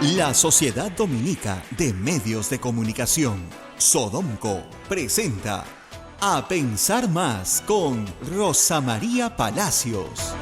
La Sociedad Dominica de Medios de Comunicación, Sodomco, presenta A Pensar Más con Rosa María Palacios.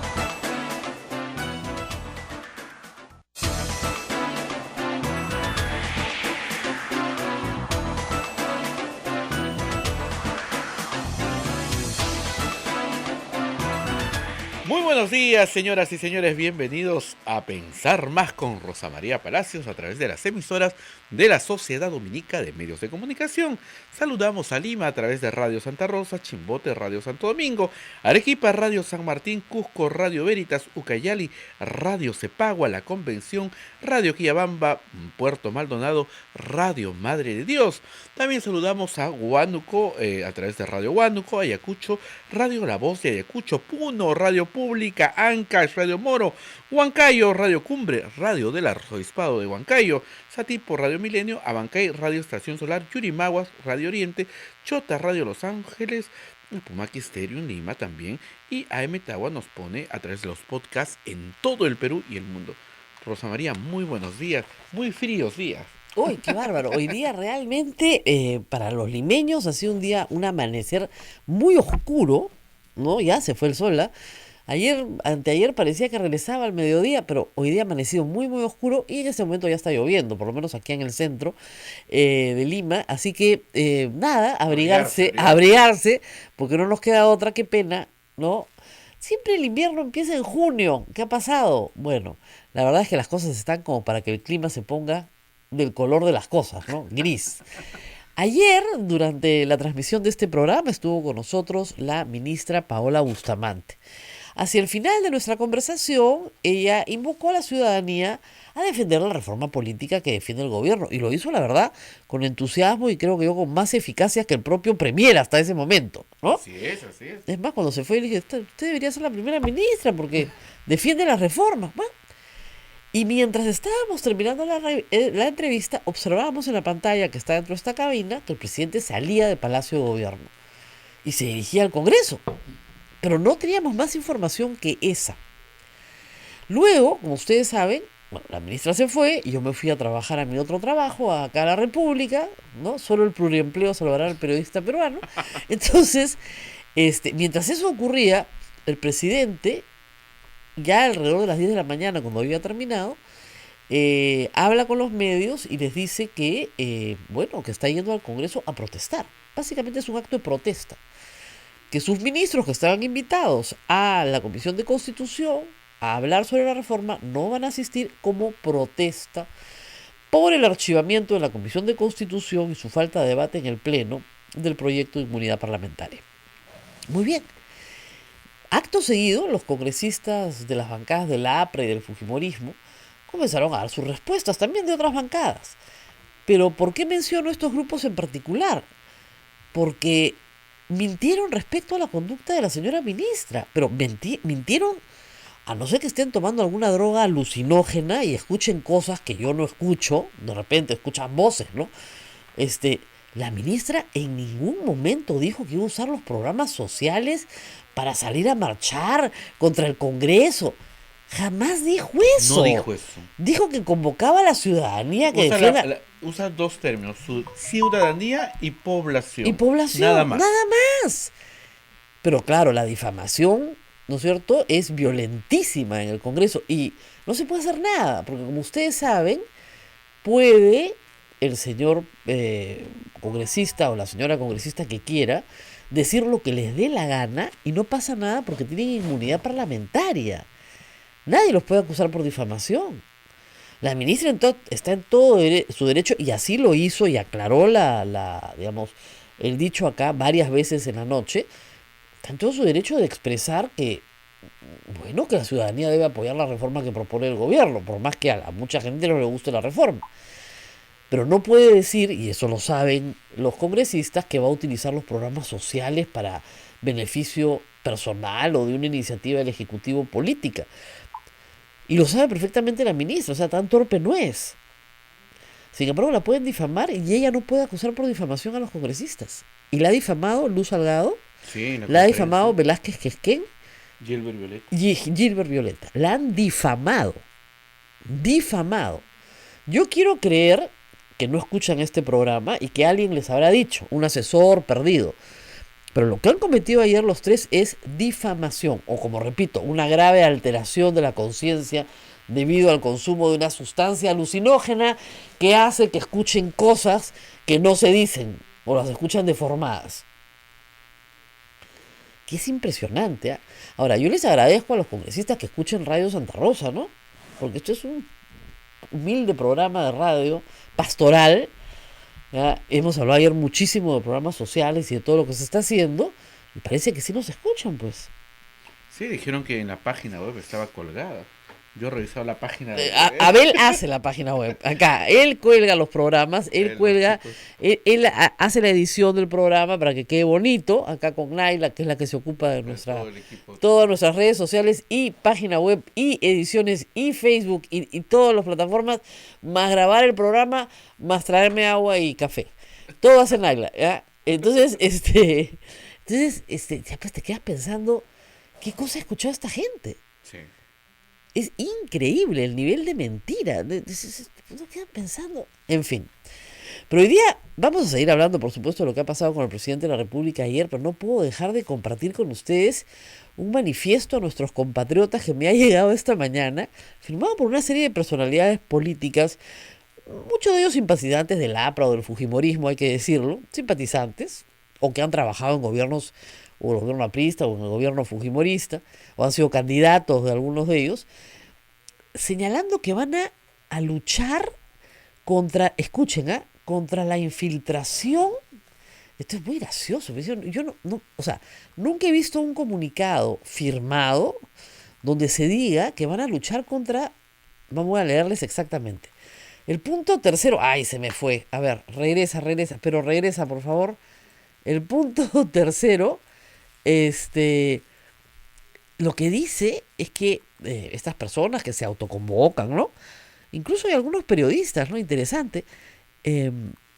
Muy buenos días, señoras y señores, bienvenidos a Pensar Más con Rosa María Palacios a través de las emisoras de la Sociedad Dominica de Medios de Comunicación. Saludamos a Lima a través de Radio Santa Rosa, Chimbote, Radio Santo Domingo, Arequipa, Radio San Martín, Cusco, Radio Veritas, Ucayali, Radio Cepagua, La Convención, Radio Quillabamba, Puerto Maldonado, Radio Madre de Dios. También saludamos a Huánuco a través de Radio Huánuco, Ayacucho, Radio La Voz de Ayacucho, Puno, Radio Pública, Ancash, Radio Moro, Huancayo, Radio Cumbre, Radio del Arzobispado de Huancayo, Satipo, Radio Milenio, Abancay, Radio Estación Solar, Yurimaguas, Radio Oriente, Chota, Radio Los Ángeles, el Pumaqui Stereo en Lima también, y AM Tagua nos pone a través de los podcasts en todo el Perú y el mundo. Rosa María, muy buenos días, muy fríos días. ¡Uy, qué bárbaro! Hoy día realmente para los limeños ha sido un amanecer muy oscuro, ¿no? Ya se fue el sol, ¿ah? Anteayer parecía que regresaba al mediodía, pero hoy día ha amanecido muy, muy oscuro y en este momento ya está lloviendo, por lo menos aquí en el centro de Lima. Así que, nada, abrigarse, porque no nos queda otra, qué pena, ¿no? Siempre el invierno empieza en junio. ¿Qué ha pasado? Bueno, la verdad es que las cosas están como para que el clima se ponga del color de las cosas, ¿no? Gris. Ayer, durante la transmisión de este programa, estuvo con nosotros la ministra Paola Bustamante. Hacia el final de nuestra conversación, ella invocó a la ciudadanía a defender la reforma política que defiende el gobierno. Y lo hizo, la verdad, con entusiasmo y creo que yo con más eficacia que el propio premier hasta ese momento, ¿no? Así es, así es. Es más, cuando se fue, le dije, usted debería ser la primera ministra porque defiende las reformas. Bueno, y mientras estábamos terminando la entrevista, observábamos en la pantalla que está dentro de esta cabina que el presidente salía del Palacio de Gobierno y se dirigía al Congreso. Pero no teníamos más información que esa. Luego, como ustedes saben, bueno, la ministra se fue y yo me fui a trabajar a mi otro trabajo, acá a la República, ¿no? Solo el pluriempleo salvará al periodista peruano. Entonces, mientras eso ocurría, el presidente, ya alrededor de las 10 de la mañana, cuando había terminado, habla con los medios y les dice que, que está yendo al Congreso a protestar. Básicamente es un acto de protesta. Que sus ministros que estaban invitados a la Comisión de Constitución a hablar sobre la reforma no van a asistir como protesta por el archivamiento de la Comisión de Constitución y su falta de debate en el Pleno del proyecto de inmunidad parlamentaria. Muy bien. Acto seguido, los congresistas de las bancadas de la APRA y del Fujimorismo comenzaron a dar sus respuestas, también de otras bancadas. Pero ¿por qué menciono estos grupos en particular? Porque mintieron respecto a la conducta de la señora ministra, pero mintieron a no ser que estén tomando alguna droga alucinógena y escuchen cosas que yo no escucho, de repente escuchan voces, ¿no? La ministra en ningún momento dijo que iba a usar los programas sociales para salir a marchar contra el Congreso. Jamás dijo eso. No dijo eso. Dijo que convocaba a la ciudadanía que defienda... Usa dos términos, ciudadanía y población. Y población, nada más. Pero claro, la difamación, ¿no es cierto?, es violentísima en el Congreso y no se puede hacer nada, porque como ustedes saben, puede el señor congresista o la señora congresista que quiera decir lo que les dé la gana y no pasa nada porque tienen inmunidad parlamentaria. Nadie los puede acusar por difamación. La ministra está en todo su derecho y así lo hizo y aclaró el dicho acá varias veces en la noche. Está en todo su derecho de expresar que la ciudadanía debe apoyar la reforma que propone el gobierno, por más que a mucha gente no le guste la reforma. Pero no puede decir, y eso lo saben los congresistas, que va a utilizar los programas sociales para beneficio personal o de una iniciativa del Ejecutivo política. Y lo sabe perfectamente la ministra, o sea, tan torpe no es. Sin embargo, la pueden difamar y ella no puede acusar por difamación a los congresistas. Y la ha difamado Luz Salgado, sí, la ha difamado Velázquez Quesquén, Gilbert Violeta. Gilbert Violeta. La han difamado. Yo quiero creer que no escuchan este programa y que alguien les habrá dicho, un asesor perdido. Pero lo que han cometido ayer los tres es difamación, o como repito, una grave alteración de la conciencia debido al consumo de una sustancia alucinógena que hace que escuchen cosas que no se dicen o las escuchan deformadas. Que es impresionante, ¿eh? Ahora, yo les agradezco a los congresistas que escuchen Radio Santa Rosa, ¿no? Porque esto es un humilde programa de radio pastoral. ¿Ya? Hemos hablado ayer muchísimo de programas sociales y de todo lo que se está haciendo. Y parece que sí nos escuchan, pues. Sí, dijeron que en la página web estaba colgada. Yo he revisado la página web. Abel hace la página web. Acá, él cuelga los programas, él cuelga, hace la edición del programa para que quede bonito. Acá con Naila, que es la que se ocupa de todas nuestras redes sociales y página web y ediciones y Facebook y todas las plataformas, más grabar el programa, más traerme agua y café. Todo hace Naila, ¿ya? Entonces, ya pues te quedas pensando, ¿qué cosa ha escuchado esta gente? Sí. Es increíble el nivel de mentira. Uno queda pensando. En fin. Pero hoy día vamos a seguir hablando, por supuesto, de lo que ha pasado con el presidente de la República ayer, pero no puedo dejar de compartir con ustedes un manifiesto a nuestros compatriotas que me ha llegado esta mañana, firmado por una serie de personalidades políticas, muchos de ellos simpatizantes del APRA o del Fujimorismo, hay que decirlo, simpatizantes, o que han trabajado en gobiernos, o el gobierno aprista, o en el gobierno fujimorista, o han sido candidatos de algunos de ellos, señalando que van a luchar contra, escuchen, contra la infiltración. Esto es muy gracioso. Yo o sea, nunca he visto un comunicado firmado donde se diga que van a luchar contra, vamos a leerles exactamente. El punto tercero, ay, se me fue. A ver, regresa, pero regresa, por favor. El punto tercero, lo que dice es que estas personas que se autoconvocan, ¿no? Incluso hay algunos periodistas, ¿no? Interesante.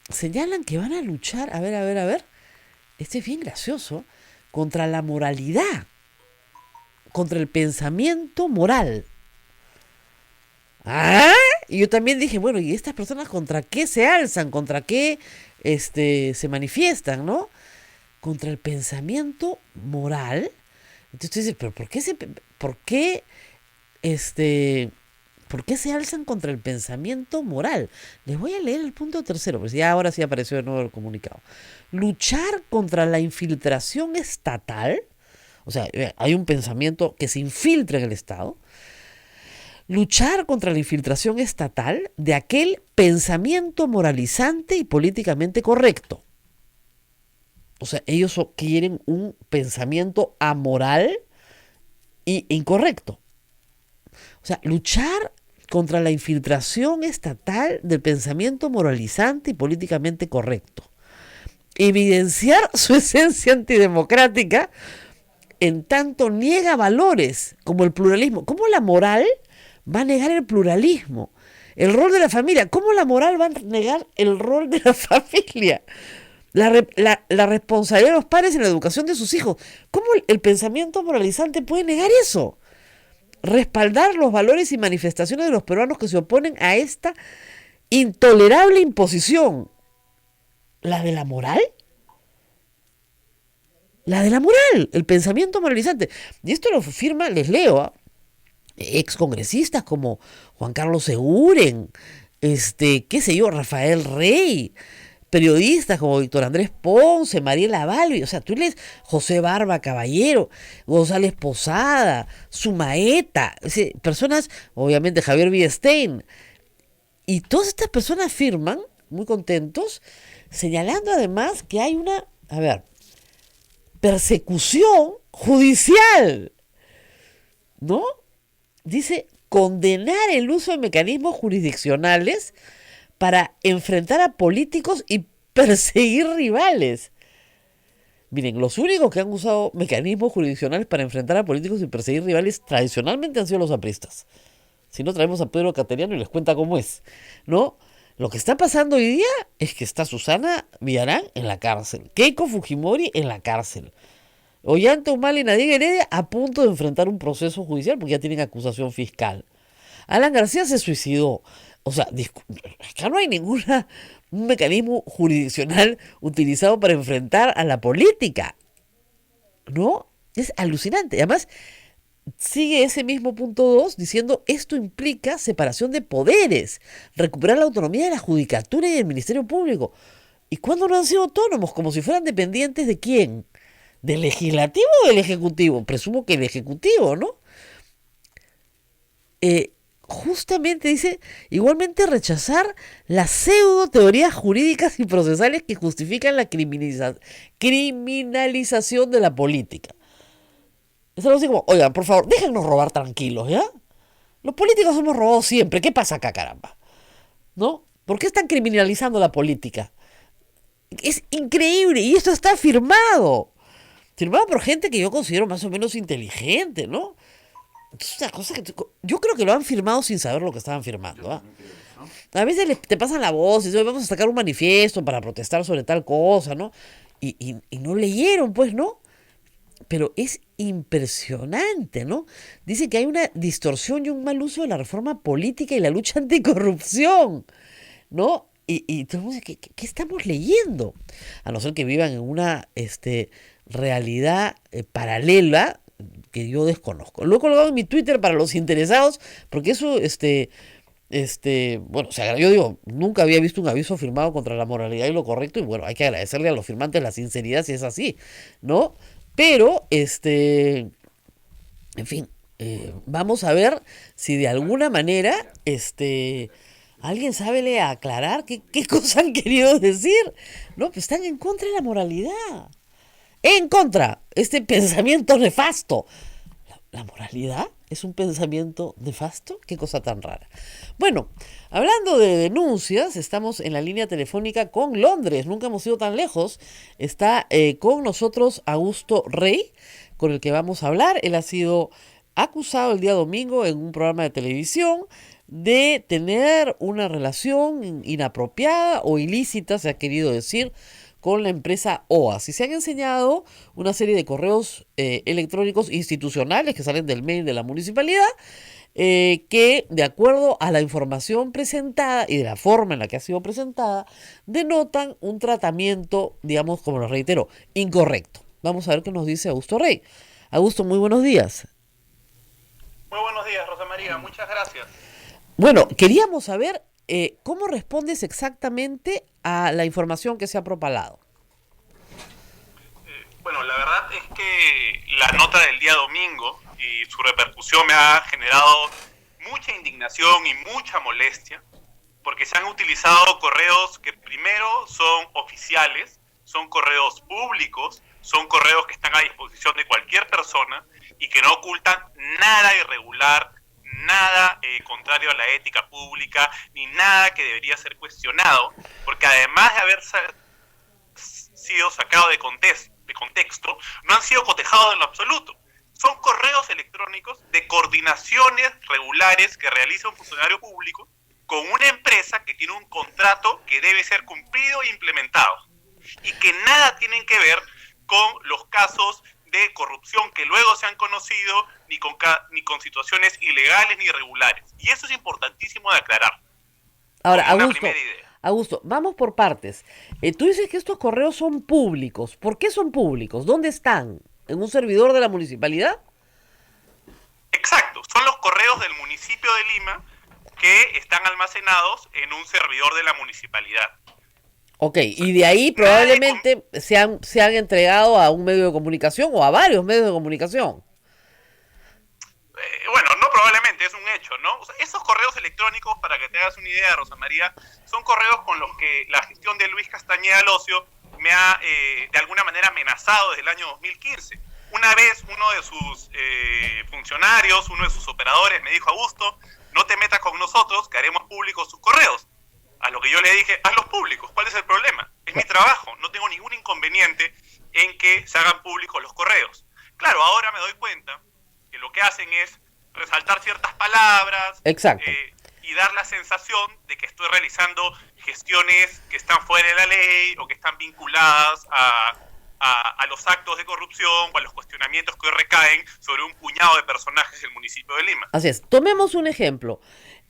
Señalan que van a luchar, a ver. Este es bien gracioso. Contra la moralidad. Contra el pensamiento moral. ¿Ah? Y yo también dije, bueno, ¿y estas personas contra qué se alzan? ¿Contra qué se manifiestan, no? Contra el pensamiento moral. Entonces tú dices, pero ¿por qué se alzan contra el pensamiento moral? Les voy a leer el punto tercero, pues ya ahora sí apareció de nuevo el comunicado. Luchar contra la infiltración estatal, o sea, hay un pensamiento que se infiltra en el Estado. Luchar contra la infiltración estatal de aquel pensamiento moralizante y políticamente correcto. O sea, ellos quieren un pensamiento amoral e incorrecto. O sea, luchar contra la infiltración estatal del pensamiento moralizante y políticamente correcto. Evidenciar su esencia antidemocrática en tanto niega valores como el pluralismo. ¿Cómo la moral va a negar el pluralismo? El rol de la familia. ¿Cómo la moral va a negar el rol de la familia? La responsabilidad de los padres en la educación de sus hijos. ¿Cómo el pensamiento moralizante puede negar eso? Respaldar los valores y manifestaciones de los peruanos que se oponen a esta intolerable imposición. ¿La de la moral? La de la moral, el pensamiento moralizante. Y esto lo firma, les leo, excongresistas como Juan Carlos Seguren, qué sé yo, Rafael Rey, periodistas como Víctor Andrés Ponce, Mariela Balbi, o sea, tú lees José Barba Caballero, González Posada, Sumaeta, personas, obviamente Javier Biestein, y todas estas personas firman, muy contentos, señalando además que hay una, persecución judicial, ¿no? Dice, condenar el uso de mecanismos jurisdiccionales para enfrentar a políticos y perseguir rivales. Miren, los únicos que han usado mecanismos jurisdiccionales para enfrentar a políticos y perseguir rivales tradicionalmente han sido los apristas. Si no, traemos a Pedro Cateriano y les cuenta cómo es, ¿no? Lo que está pasando hoy día es que está Susana Villarán en la cárcel, Keiko Fujimori en la cárcel, Ollanta Humala y Nadine Heredia a punto de enfrentar un proceso judicial porque ya tienen acusación fiscal. Alan García se suicidó. O sea, acá no hay un mecanismo jurisdiccional utilizado para enfrentar a la política, ¿no? Es alucinante. Además, sigue ese mismo punto 2 diciendo esto implica separación de poderes, recuperar la autonomía de la judicatura y del Ministerio Público. ¿Y cuándo no han sido autónomos? Como si fueran dependientes de quién, ¿del legislativo o del ejecutivo? Presumo que el ejecutivo, ¿no? Justamente dice, igualmente rechazar las pseudo teorías jurídicas y procesales que justifican la criminalización de la política. Es algo así como, oigan, por favor, déjennos robar tranquilos, ¿ya? Los políticos hemos robado siempre, ¿qué pasa acá, caramba? ¿No? ¿Por qué están criminalizando la política? Es increíble, y esto está firmado por gente que yo considero más o menos inteligente, ¿no? Es una cosa que yo creo que lo han firmado sin saber lo que estaban firmando. ¿Ah? A veces te pasan la voz y dicen, vamos a sacar un manifiesto para protestar sobre tal cosa, ¿no? Y no leyeron, pues, ¿no? Pero es impresionante, ¿no? Dice que hay una distorsión y un mal uso de la reforma política y la lucha anticorrupción, ¿no? Y todo el mundo dice, ¿qué estamos leyendo? A no ser que vivan en una realidad paralela que yo desconozco. Lo he colgado en mi Twitter para los interesados, porque eso, bueno, o sea, yo digo, nunca había visto un aviso firmado contra la moralidad y lo correcto, y bueno, hay que agradecerle a los firmantes la sinceridad si es así, ¿no? Pero, en fin, vamos a ver si de alguna manera, alguien sabe aclarar qué cosa han querido decir, ¿no? Pues están en contra de la moralidad. En contra, este pensamiento nefasto. ¿La moralidad es un pensamiento nefasto? Qué cosa tan rara. Bueno, hablando de denuncias, estamos en la línea telefónica con Londres. Nunca hemos ido tan lejos. Está con nosotros Augusto Rey, con el que vamos a hablar. Él ha sido acusado el día domingo en un programa de televisión de tener una relación inapropiada o ilícita, se ha querido decir, con la empresa OAS. Y se han enseñado una serie de correos electrónicos institucionales que salen del mail de la municipalidad, que de acuerdo a la información presentada y de la forma en la que ha sido presentada, denotan un tratamiento, digamos, como lo reitero, incorrecto. Vamos a ver qué nos dice Augusto Rey. Augusto, muy buenos días. Muy buenos días, Rosa María. Muchas gracias. Bueno, queríamos saber ¿cómo respondes exactamente a la información que se ha propalado? Bueno, la verdad es que la nota del día domingo y su repercusión me ha generado mucha indignación y mucha molestia, porque se han utilizado correos que primero son oficiales, son correos públicos, son correos que están a disposición de cualquier persona y que no ocultan nada irregular, nada contrario a la ética pública, ni nada que debería ser cuestionado, porque además de haber sido sacados de contexto, no han sido cotejados en lo absoluto. Son correos electrónicos de coordinaciones regulares que realiza un funcionario público con una empresa que tiene un contrato que debe ser cumplido e implementado, y que nada tienen que ver con los casos de corrupción que luego se han conocido, ni con situaciones ilegales ni irregulares. Y eso es importantísimo de aclarar. Ahora, Augusto, vamos por partes. Tú dices que estos correos son públicos. ¿Por qué son públicos? ¿Dónde están? ¿En un servidor de la municipalidad? Exacto, son los correos del municipio de Lima que están almacenados en un servidor de la municipalidad. Ok, y de ahí probablemente se han entregado a un medio de comunicación o a varios medios de comunicación. Bueno, no probablemente, es un hecho, ¿no? O sea, esos correos electrónicos, para que te hagas una idea, Rosa María, son correos con los que la gestión de Luis Castañeda Locio me ha, de alguna manera, amenazado desde el año 2015. Una vez uno de sus funcionarios, uno de sus operadores, me dijo: Augusto, no te metas con nosotros, que haremos públicos sus correos. A lo que yo le dije: hazlos públicos, ¿cuál es el problema? Es mi trabajo, no tengo ningún inconveniente en que se hagan públicos los correos. Claro, ahora me doy cuenta que lo que hacen es resaltar ciertas palabras. Exacto. Y dar la sensación de que estoy realizando gestiones que están fuera de la ley o que están vinculadas a los actos de corrupción o a los cuestionamientos que hoy recaen sobre un puñado de personajes del municipio de Lima. Así es. Tomemos un ejemplo.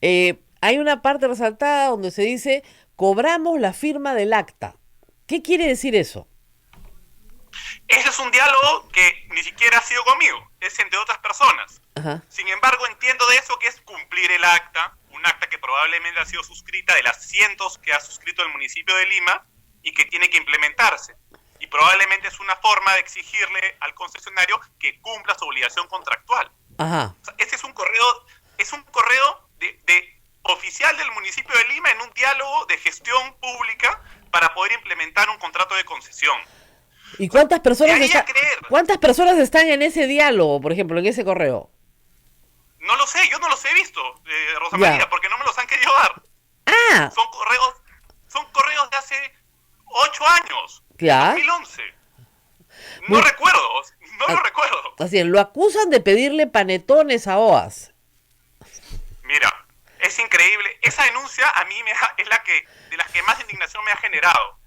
Hay una parte resaltada donde se dice, cobramos la firma del acta. ¿Qué quiere decir eso? Ese es un diálogo que ni siquiera ha sido conmigo, es entre otras personas. Ajá. Sin embargo, entiendo de eso que es cumplir el acta, un acta que probablemente ha sido suscrita de las cientos que ha suscrito el municipio de Lima y que tiene que implementarse. Y probablemente es una forma de exigirle al concesionario que cumpla su obligación contractual. Ajá. O sea, ese es un correo de oficial del municipio de Lima en un diálogo de gestión pública para poder implementar un contrato de concesión. ¿Y cuántas personas, De ahí a creer. cuántas personas están en ese diálogo, por ejemplo, en ese correo? No lo sé, yo no los he visto, Rosa Ya. María, porque no me los han querido dar. Ah, Son correos de hace 8 años, Ya. 2011. Muy- No recuerdo, no Ah. lo recuerdo. así es, lo acusan de pedirle panetones a OAS. Mira, es increíble. Esa denuncia a mí es de las que más indignación me ha generado.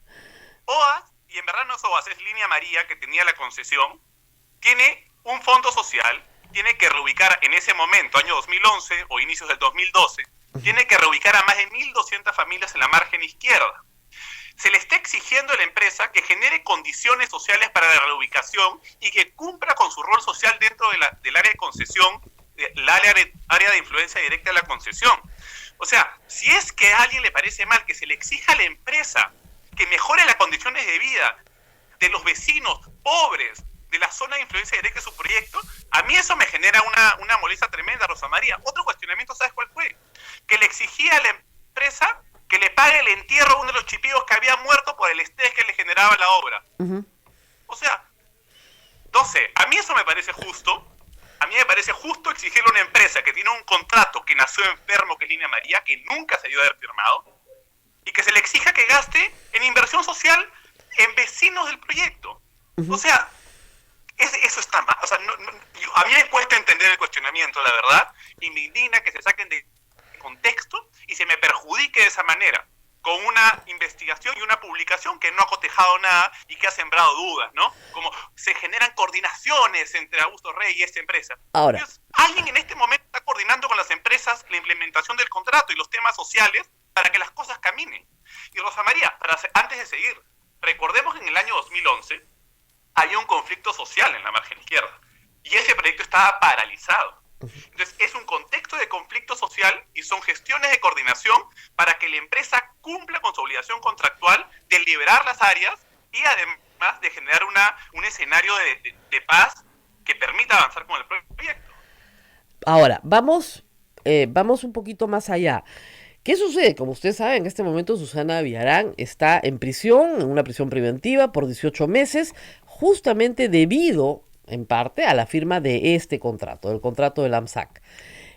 OAS, y en verdad no es OAS, es Línea María, que tenía la concesión, tiene un fondo social, tiene que reubicar en ese momento, año 2011 o inicios del 2012, tiene que reubicar a más de 1.200 familias en la margen izquierda. Se le está exigiendo a la empresa que genere condiciones sociales para la reubicación y que cumpla con su rol social dentro del área de concesión, área de influencia directa de la concesión. O sea, si es que a alguien le parece mal que se le exija a la empresa que mejore las condiciones de vida de los vecinos pobres de la zona de influencia directa de su proyecto, a mí eso me genera una molestia tremenda, Rosa María. Otro cuestionamiento, ¿sabes cuál fue? Que le exigía a la empresa que le pague el entierro a uno de los chipíos que había muerto por el estrés que le generaba la obra. Ujú. O sea, no sé, a mí eso me parece justo. A mí me parece justo exigirle a una empresa que tiene un contrato que nació enfermo, que es Línea María, que nunca se dio a haber firmado, y que se le exija que gaste en inversión social en vecinos del proyecto. O sea, eso está mal. O sea, a mí me cuesta entender el cuestionamiento, la verdad, y me indigna que se saquen de contexto y se me perjudique de esa manera, con una investigación y una publicación que no ha cotejado nada y que ha sembrado dudas, ¿no? Como se generan coordinaciones entre Augusto Rey y esta empresa. Ahora. Entonces, alguien en este momento está coordinando con las empresas la implementación del contrato y los temas sociales para que las cosas caminen. Y Rosa María, antes de seguir, recordemos que en el año 2011 había un conflicto social en la margen izquierda y ese proyecto estaba paralizado. Entonces, es un contexto de conflicto social y son gestiones de coordinación para que la empresa cumpla con su obligación contractual de liberar las áreas y además de generar un escenario de paz que permita avanzar con el proyecto. Ahora, vamos un poquito más allá. ¿Qué sucede? Como usted sabe, en este momento Susana Villarán está en prisión, en una prisión preventiva por 18 meses, justamente debido, en parte, a la firma de este contrato, del contrato del AMSAC.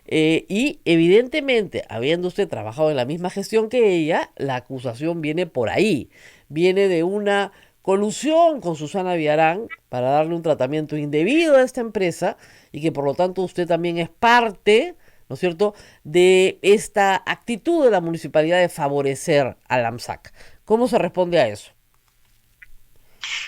Y evidentemente, habiendo usted trabajado en la misma gestión que ella, la acusación viene por ahí. Viene de una colusión con Susana Villarán para darle un tratamiento indebido a esta empresa y que por lo tanto usted también es parte, ¿no es cierto?, de esta actitud de la municipalidad de favorecer al AMSAC. ¿Cómo se responde a eso?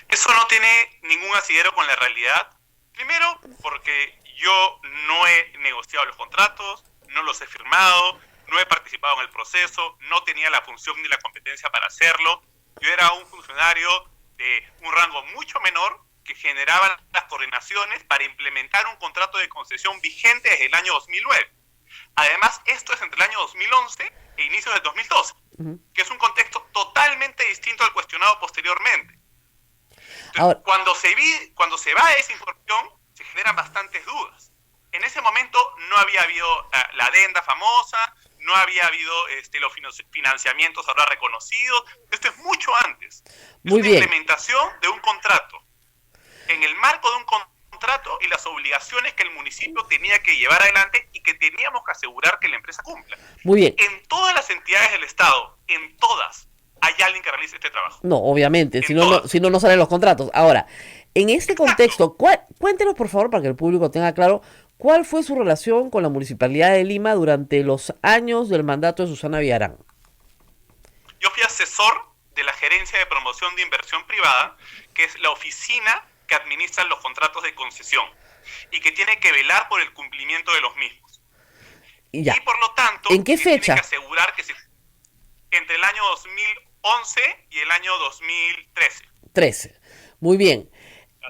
Eso no tiene ningún asidero con la realidad. Primero, porque yo no he negociado los contratos, no los he firmado, no he participado en el proceso, no tenía la función ni la competencia para hacerlo. Yo era un funcionario de un rango mucho menor que generaba las coordinaciones para implementar un contrato de concesión vigente desde el año 2009. Además, esto es entre el año 2011 e inicios del 2012, que es un contexto totalmente distinto al cuestionado posteriormente. Entonces, Ahora, cuando se va a esa información, se generan bastantes dudas. En ese momento no había habido la adenda famosa, no había habido los financiamientos ahora reconocidos. Esto es mucho antes. Muy es bien. una implementación de un contrato. En el marco de un contrato y las obligaciones que el municipio tenía que llevar adelante y que teníamos que asegurar que la empresa cumpla. muy bien. En todas las entidades del Estado, en todas, hay alguien que realice este trabajo. No, obviamente, En si no, todas. no salen los contratos. Ahora, en este contexto, cuéntenos por favor, para que el público tenga claro, ¿cuál fue su relación con la Municipalidad de Lima durante los años del mandato de Susana Villarán? Yo fui asesor de la Gerencia de Promoción de Inversión Privada, que es la oficina que administra los contratos de concesión y que tiene que velar por el cumplimiento de los mismos. Ya. Y por lo tanto, ¿En qué fecha? tiene que asegurar que entre el año 2011 y el año 2013. 13. Muy bien.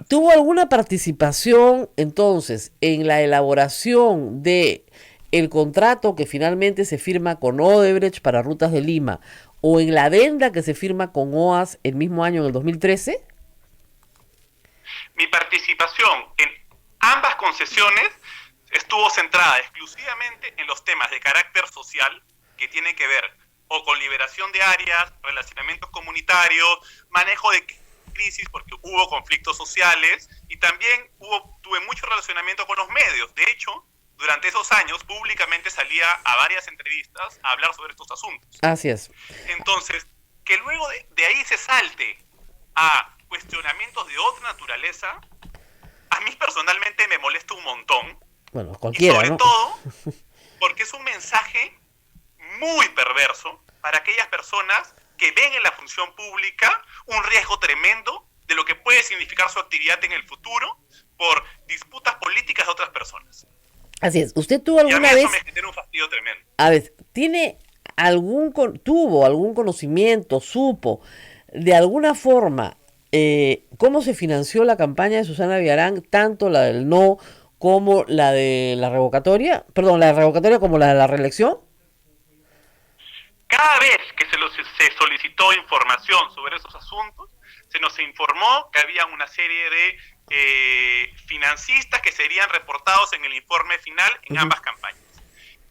¿Tuvo alguna participación entonces en la elaboración de el contrato que finalmente se firma con Odebrecht para Rutas de Lima o en la adenda que se firma con OAS el mismo año, en el 2013? Mi participación en ambas concesiones estuvo centrada exclusivamente en los temas de carácter social que tienen que ver o con liberación de áreas, relacionamientos comunitarios, manejo de crisis porque hubo conflictos sociales y también tuve mucho relacionamiento con los medios. De hecho, durante esos años públicamente salía a varias entrevistas a hablar sobre estos asuntos. Así es. Entonces, que luego de ahí se salte a cuestionamientos de otra naturaleza, a mí personalmente me molesta un montón. Bueno, cualquiera, y sobre ¿no? todo porque es un mensaje muy perverso para aquellas personas que ven en la función pública un riesgo tremendo de lo que puede significar su actividad en el futuro por disputas políticas de otras personas. Así es. ¿Usted tuvo Y a mí alguna eso vez, me genera un fastidio tremendo. a ver, tuvo algún conocimiento, supo de alguna forma cómo se financió la campaña de Susana Villarán, tanto la del no como la de la revocatoria, perdón, la de revocatoria como la de la reelección? Cada vez que se solicitó información sobre esos asuntos, se nos informó que había una serie de financistas que serían reportados en el informe final en ambas campañas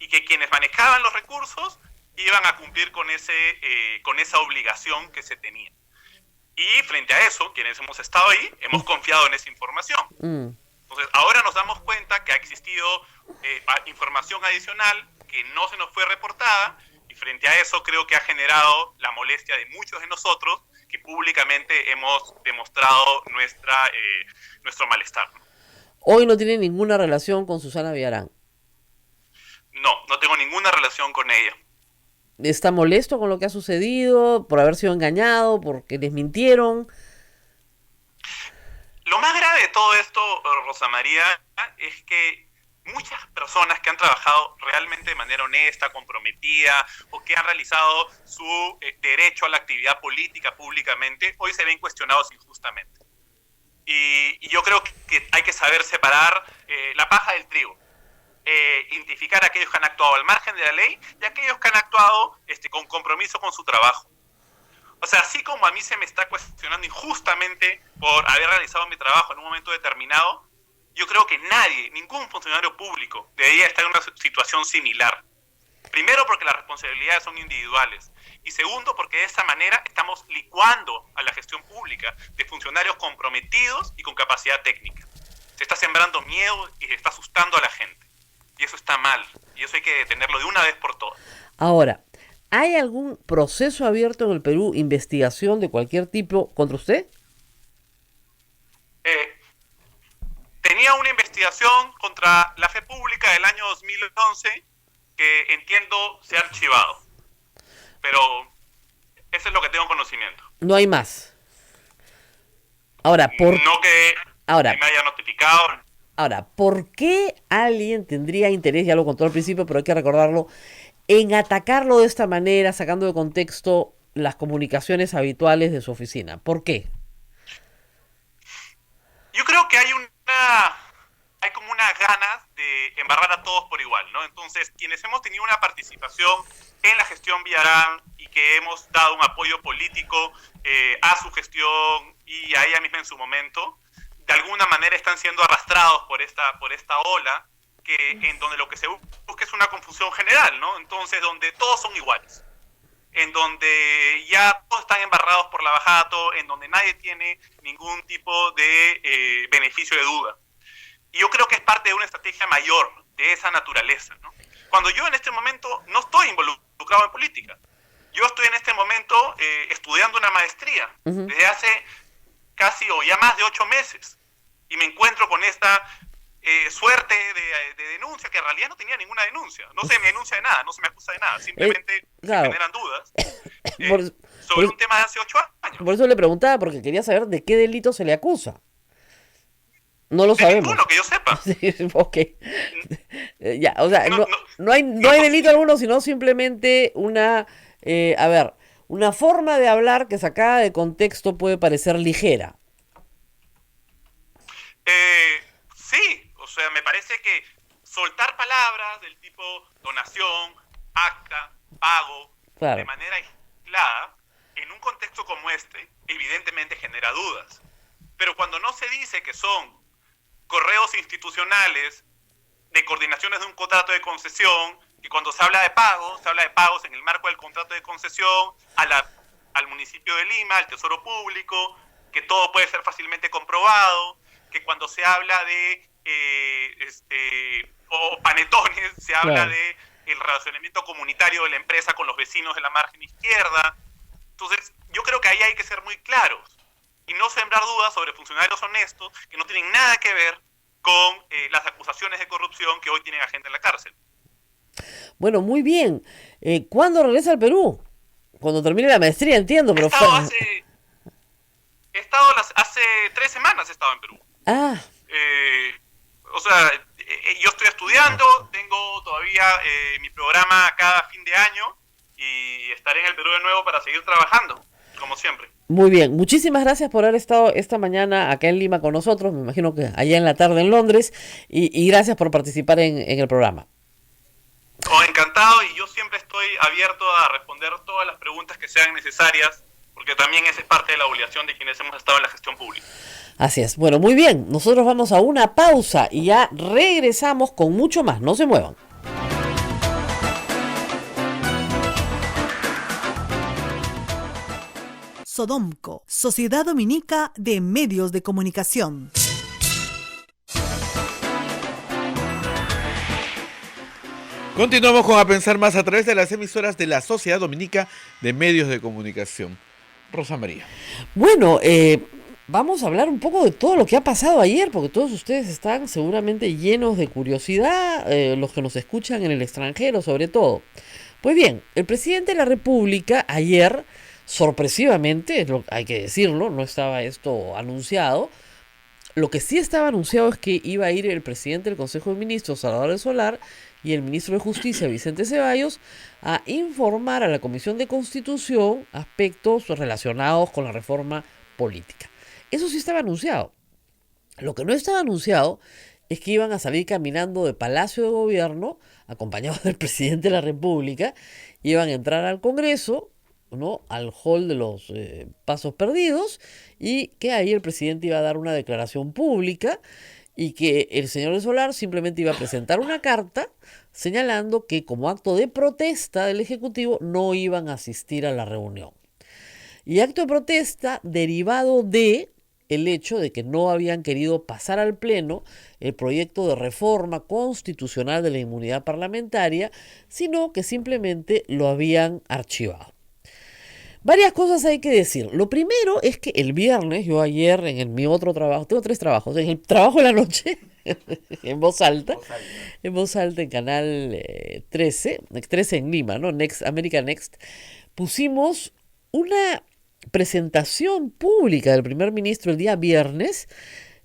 y que quienes manejaban los recursos iban a cumplir con esa obligación que se tenía. Y frente a eso, quienes hemos estado ahí, hemos confiado en esa información. Entonces, ahora nos damos cuenta que ha existido información adicional que no se nos fue reportada, y frente a eso creo que ha generado la molestia de muchos de nosotros que públicamente hemos demostrado nuestro malestar. Hoy no tiene ninguna relación con Susana Villarán. No tengo ninguna relación con ella. ¿Está molesto con lo que ha sucedido, por haber sido engañado, porque les mintieron? Lo más grave de todo esto, Rosa María, es que muchas personas que han trabajado realmente de manera honesta, comprometida, o que han realizado su derecho a la actividad política públicamente, hoy se ven cuestionados injustamente. Y yo creo que hay que saber separar la paja del trigo. Identificar a aquellos que han actuado al margen de la ley y a aquellos que han actuado con compromiso con su trabajo. O sea, así como a mí se me está cuestionando injustamente por haber realizado mi trabajo en un momento determinado, yo creo que ningún funcionario público debería estar en una situación similar. Primero, porque las responsabilidades son individuales. Y segundo, porque de esa manera estamos licuando a la gestión pública de funcionarios comprometidos y con capacidad técnica. Se está sembrando miedo y se está asustando a la gente. Y eso está mal. Y eso hay que detenerlo de una vez por todas. Ahora, ¿hay algún proceso abierto en el Perú, investigación de cualquier tipo contra usted? Tenía una investigación contra la fe pública del año 2011 que entiendo se ha archivado. Pero eso es lo que tengo conocimiento. No hay más. Ahora, No que me haya notificado. Ahora, ¿por qué alguien tendría interés, ya lo contó al principio, pero hay que recordarlo, en atacarlo de esta manera, sacando de contexto las comunicaciones habituales de su oficina? ¿Por qué? Yo creo que hay como unas ganas de embarrar a todos por igual, ¿no? Entonces, quienes hemos tenido una participación en la gestión Villarán y que hemos dado un apoyo político a su gestión y a ella misma en su momento, de alguna manera están siendo arrastrados por esta ola en donde lo que se busca es una confusión general, ¿no? Entonces, donde todos son iguales, en donde ya todos están embarrados por la Bajato, en donde nadie tiene ningún tipo de beneficio de duda. Y yo creo que es parte de una estrategia mayor de esa naturaleza, ¿no? Cuando yo en este momento no estoy involucrado en política, yo estoy en este momento estudiando una maestría desde hace casi o ya más de 8 meses y me encuentro con esta suerte de denuncia que en realidad no tenía ninguna denuncia, no se me denuncia de nada, no se me acusa de nada, simplemente claro, me generan dudas sobre un tema de hace 8 años. Por eso le preguntaba, porque quería saber de qué delito se le acusa. No lo De sabemos. ninguno que yo sepa. Sí, ok. Ya, o sea, No, no hay delito alguno, sino simplemente una forma de hablar que sacada de contexto puede parecer ligera. Sí, o sea, me parece que soltar palabras del tipo donación, acta, pago, Claro. de manera aislada, en un contexto como este, evidentemente genera dudas. Pero cuando no se dice que son correos institucionales de coordinaciones de un contrato de concesión, y cuando se habla de pagos en el marco del contrato de concesión al municipio de Lima, al Tesoro Público, que todo puede ser fácilmente comprobado, que cuando se habla de o panetones, se habla Claro. de el relacionamiento comunitario de la empresa con los vecinos de la margen izquierda. Entonces, yo creo que ahí hay que ser muy claros y no sembrar dudas sobre funcionarios honestos que no tienen nada que ver con las acusaciones de corrupción que hoy tienen a gente en la cárcel. Bueno, muy bien. ¿Cuándo regresa al Perú? Cuando termine la maestría, entiendo, pero... Hace 3 semanas he estado en Perú. Ah, O sea, yo estoy estudiando, tengo todavía mi programa cada fin de año y estaré en el Perú de nuevo para seguir trabajando, como siempre. muy bien. Muchísimas gracias por haber estado esta mañana acá en Lima con nosotros. Me imagino que allá en la tarde en Londres. Y gracias por participar en el programa. Encantado, y yo siempre estoy abierto a responder todas las preguntas que sean necesarias, porque también esa es parte de la obligación de quienes hemos estado en la gestión pública. Así es. Bueno, muy bien. Nosotros vamos a una pausa y ya regresamos con mucho más. No se muevan. Sodomco, Sociedad Dominica de Medios de Comunicación. Continuamos con A Pensar Más a través de las emisoras de la Sociedad Dominica de Medios de Comunicación. Rosa María. Bueno, vamos a hablar un poco de todo lo que ha pasado ayer, porque todos ustedes están seguramente llenos de curiosidad, los que nos escuchan en el extranjero sobre todo. Pues bien, el presidente de la República ayer, sorpresivamente, hay que decirlo, no estaba esto anunciado. Lo que sí estaba anunciado es que iba a ir el presidente del Consejo de Ministros, Salvador del Solar, y el ministro de Justicia, Vicente Ceballos, a informar a la Comisión de Constitución aspectos relacionados con la reforma política. Eso sí estaba anunciado. Lo que no estaba anunciado es que iban a salir caminando de Palacio de Gobierno, acompañados del presidente de la República, iban a entrar al Congreso, ¿no?, al hall de los pasos perdidos, y que ahí el presidente iba a dar una declaración pública y que el señor del Solar simplemente iba a presentar una carta señalando que como acto de protesta del Ejecutivo no iban a asistir a la reunión. Y acto de protesta derivado de el hecho de que no habían querido pasar al Pleno el proyecto de reforma constitucional de la inmunidad parlamentaria, sino que simplemente lo habían archivado. Varias cosas hay que decir. Lo primero es que el viernes, yo ayer en mi otro trabajo, tengo 3 trabajos, en el trabajo de la noche, en voz alta en Canal 13 en Lima, ¿no? America Next, pusimos una presentación pública del primer ministro el día viernes.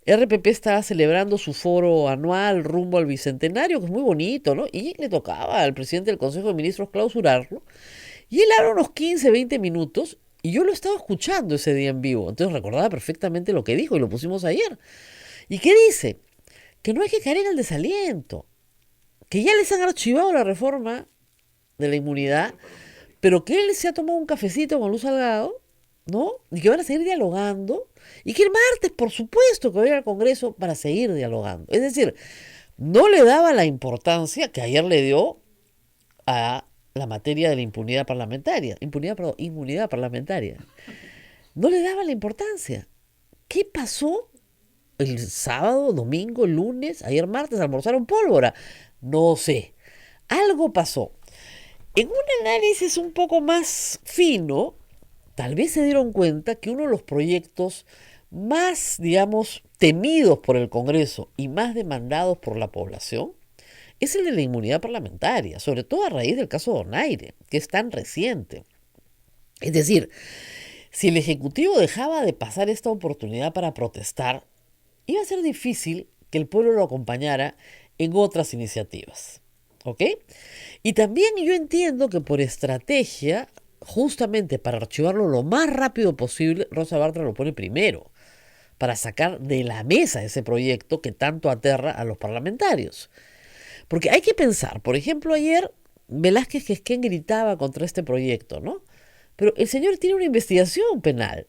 RPP estaba celebrando su foro anual rumbo al Bicentenario, que es muy bonito, ¿no? Y le tocaba al presidente del Consejo de Ministros clausurarlo. Y él habla unos 15, 20 minutos y yo lo estaba escuchando ese día en vivo. Entonces recordaba perfectamente lo que dijo y lo pusimos ayer. ¿Y qué dice? Que no hay que caer en el desaliento. Que ya les han archivado la reforma de la inmunidad, pero que él se ha tomado un cafecito con Luz Salgado, ¿no? Y que van a seguir dialogando. Y que el martes, por supuesto, que va a ir al Congreso para seguir dialogando. Es decir, no le daba la importancia que ayer le dio a la materia de la inmunidad parlamentaria. Inmunidad parlamentaria. No le daba la importancia. ¿Qué pasó el sábado, domingo, lunes, ayer martes? ¿Almorzaron pólvora? No sé. Algo pasó. En un análisis un poco más fino, tal vez se dieron cuenta que uno de los proyectos más, digamos, temidos por el Congreso y más demandados por la población es el de la inmunidad parlamentaria, sobre todo a raíz del caso Donaire, que es tan reciente. Es decir, si el Ejecutivo dejaba de pasar esta oportunidad para protestar, iba a ser difícil que el pueblo lo acompañara en otras iniciativas. ¿Ok? Y también yo entiendo que por estrategia, justamente para archivarlo lo más rápido posible, Rosa Bartra lo pone primero, para sacar de la mesa ese proyecto que tanto aterra a los parlamentarios. Porque hay que pensar, por ejemplo, ayer Velázquez Quesquén gritaba contra este proyecto, ¿no? Pero el señor tiene una investigación penal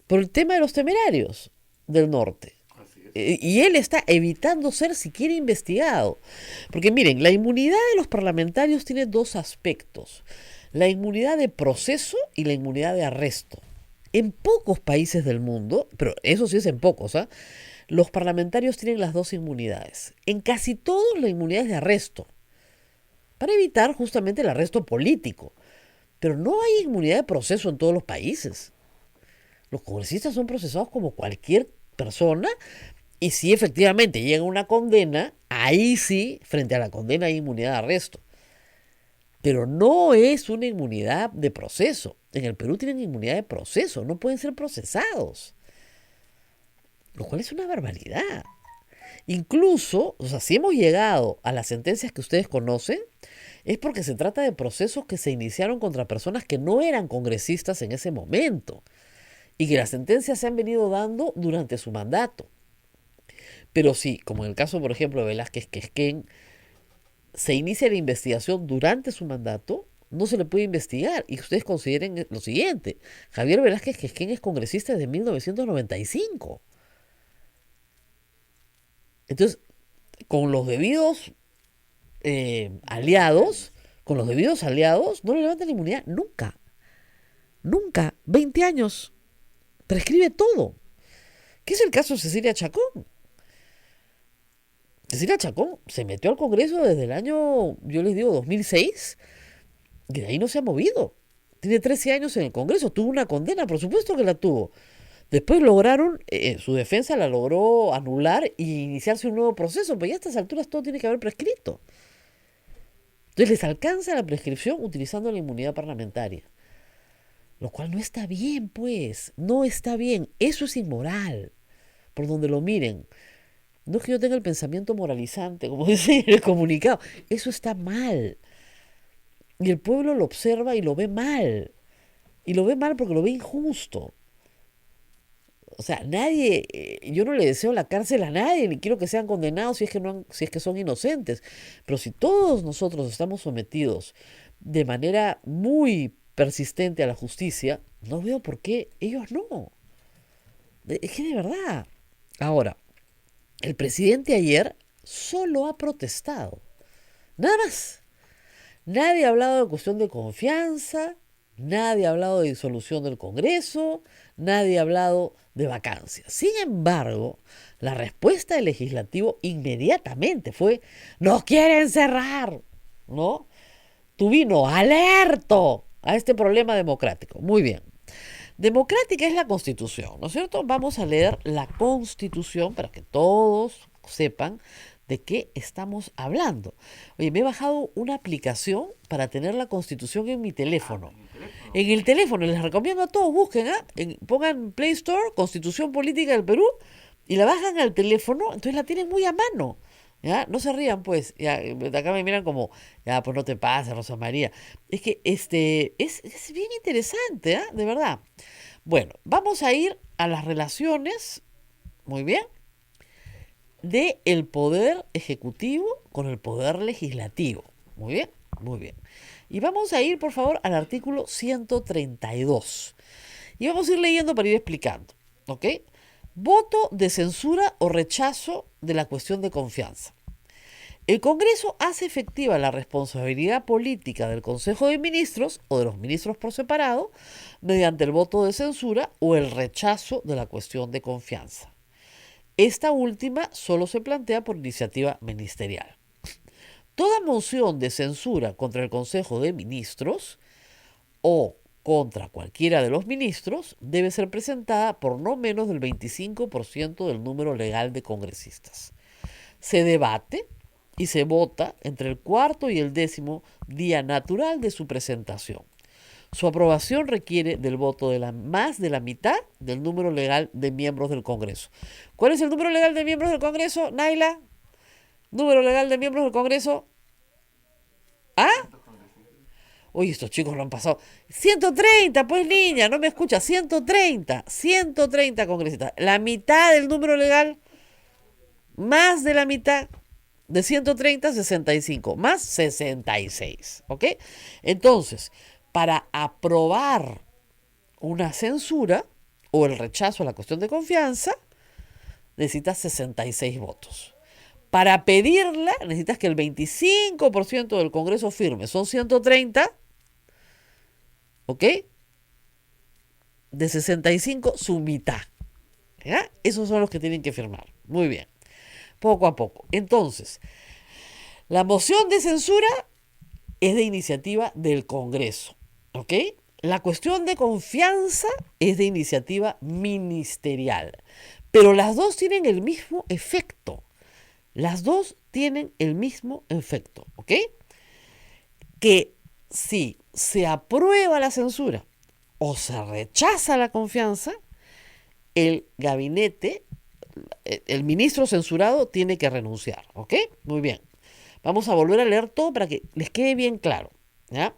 por el tema de los temerarios del norte. Y él está evitando ser siquiera investigado. Porque miren, la inmunidad de los parlamentarios tiene dos aspectos. La inmunidad de proceso y la inmunidad de arresto. En pocos países del mundo, pero eso sí es en pocos, ¿ah? Los parlamentarios tienen las dos inmunidades. En casi todos la inmunidad es de arresto, para evitar justamente el arresto político. Pero no hay inmunidad de proceso en todos los países. Los congresistas son procesados como cualquier persona y si efectivamente llega una condena, ahí sí, frente a la condena hay inmunidad de arresto. Pero no es una inmunidad de proceso. En el Perú tienen inmunidad de proceso, no pueden ser procesados. Lo cual es una barbaridad. Incluso, o sea, si hemos llegado a las sentencias que ustedes conocen, es porque se trata de procesos que se iniciaron contra personas que no eran congresistas en ese momento y que las sentencias se han venido dando durante su mandato. Pero sí, como en el caso, por ejemplo, de Velázquez Quesquén, se inicia la investigación durante su mandato, no se le puede investigar. Y ustedes consideren lo siguiente: Javier Velázquez Quesquén es congresista desde 1995. Entonces, con los debidos aliados, no le levantan la inmunidad nunca. Nunca. 20 años. Prescribe todo. ¿Qué es el caso de Cecilia Chacón? Cecilia Chacón se metió al Congreso desde el año, yo les digo, 2006, y de ahí no se ha movido. Tiene 13 años en el Congreso, tuvo una condena, por supuesto que la tuvo. Después lograron, su defensa la logró anular y iniciarse un nuevo proceso, pero ya a estas alturas todo tiene que haber prescrito. Entonces les alcanza la prescripción utilizando la inmunidad parlamentaria. Lo cual no está bien, pues, no está bien. Eso es inmoral, por donde lo miren. No es que yo tenga el pensamiento moralizante, como dice en el comunicado. Eso está mal. Y el pueblo lo observa y lo ve mal. Y lo ve mal porque lo ve injusto. O sea, nadie, yo no le deseo la cárcel a nadie, ni quiero que sean condenados si es que son inocentes. Pero si todos nosotros estamos sometidos de manera muy persistente a la justicia, no veo por qué ellos no. Es que de verdad. Ahora, el presidente ayer solo ha protestado. Nada más. Nadie ha hablado de cuestión de confianza, nadie ha hablado de disolución del Congreso, nadie ha hablado de vacancias. Sin embargo, la respuesta del legislativo inmediatamente fue: ¡nos quieren cerrar! ¿No? Tuvino alerto a este problema democrático. Muy bien. Democrática es la Constitución, ¿no es cierto? Vamos a leer la Constitución para que todos sepan de qué estamos hablando. Oye, me he bajado una aplicación para tener la Constitución en mi teléfono. En el teléfono, les recomiendo a todos, busquen, pongan Play Store, Constitución Política del Perú, y la bajan al teléfono, entonces la tienen muy a mano. ¿Ya? No se rían, pues. Ya, de acá me miran como, ya, pues no te pases, Rosa María. Es que es bien interesante, ¿ah? De verdad. Bueno, vamos a ir a las relaciones, muy bien, de el poder ejecutivo con el poder legislativo. Muy bien, muy bien. Y vamos a ir, por favor, al artículo 132. Y vamos a ir leyendo para ir explicando, ¿ok? Voto de censura o rechazo de la cuestión de confianza. El Congreso hace efectiva la responsabilidad política del Consejo de Ministros o de los ministros por separado mediante el voto de censura o el rechazo de la cuestión de confianza. Esta última solo se plantea por iniciativa ministerial. Toda moción de censura contra el Consejo de Ministros o contra cualquiera de los ministros debe ser presentada por no menos del 25% del número legal de congresistas. Se debate y se vota entre el cuarto y el 10º día natural de su presentación. Su aprobación requiere del voto de más de la mitad del número legal de miembros del Congreso. ¿Cuál es el número legal de miembros del Congreso, Naila? ¿Número legal de miembros del Congreso? ¿Ah? Oye, estos chicos lo han pasado. 130, pues niña, no me escucha. 130 congresistas. La mitad del número legal, más de la mitad de 130, 65, más 66. ¿Ok? Entonces, para aprobar una censura o el rechazo a la cuestión de confianza, necesitas 66 votos. Para pedirla, necesitas que el 25% del Congreso firme. Son 130, ¿ok? De 65, su mitad. ¿Ya? Esos son los que tienen que firmar. Muy bien. Poco a poco. Entonces, la moción de censura es de iniciativa del Congreso, ¿ok? La cuestión de confianza es de iniciativa ministerial. Pero las dos tienen el mismo efecto. Las dos tienen el mismo efecto, ¿ok? Que si se aprueba la censura o se rechaza la confianza, el gabinete, el ministro censurado tiene que renunciar, ¿ok? Muy bien. Vamos a volver a leer todo para que les quede bien claro, ¿ya?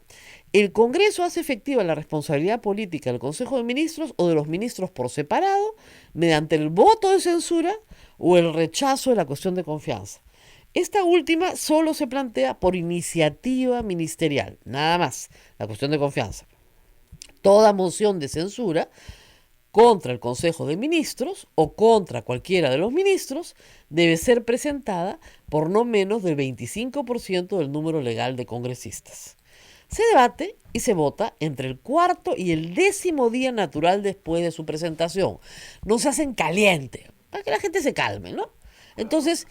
El Congreso hace efectiva la responsabilidad política del Consejo de Ministros o de los ministros por separado mediante el voto de censura o el rechazo de la cuestión de confianza. Esta última solo se plantea por iniciativa ministerial, nada más, la cuestión de confianza. Toda moción de censura contra el Consejo de Ministros o contra cualquiera de los ministros debe ser presentada por no menos del 25% del número legal de congresistas. Se debate y se vota entre el cuarto y el 10º día natural después de su presentación. No se hacen caliente, para que la gente se calme, ¿no? Entonces,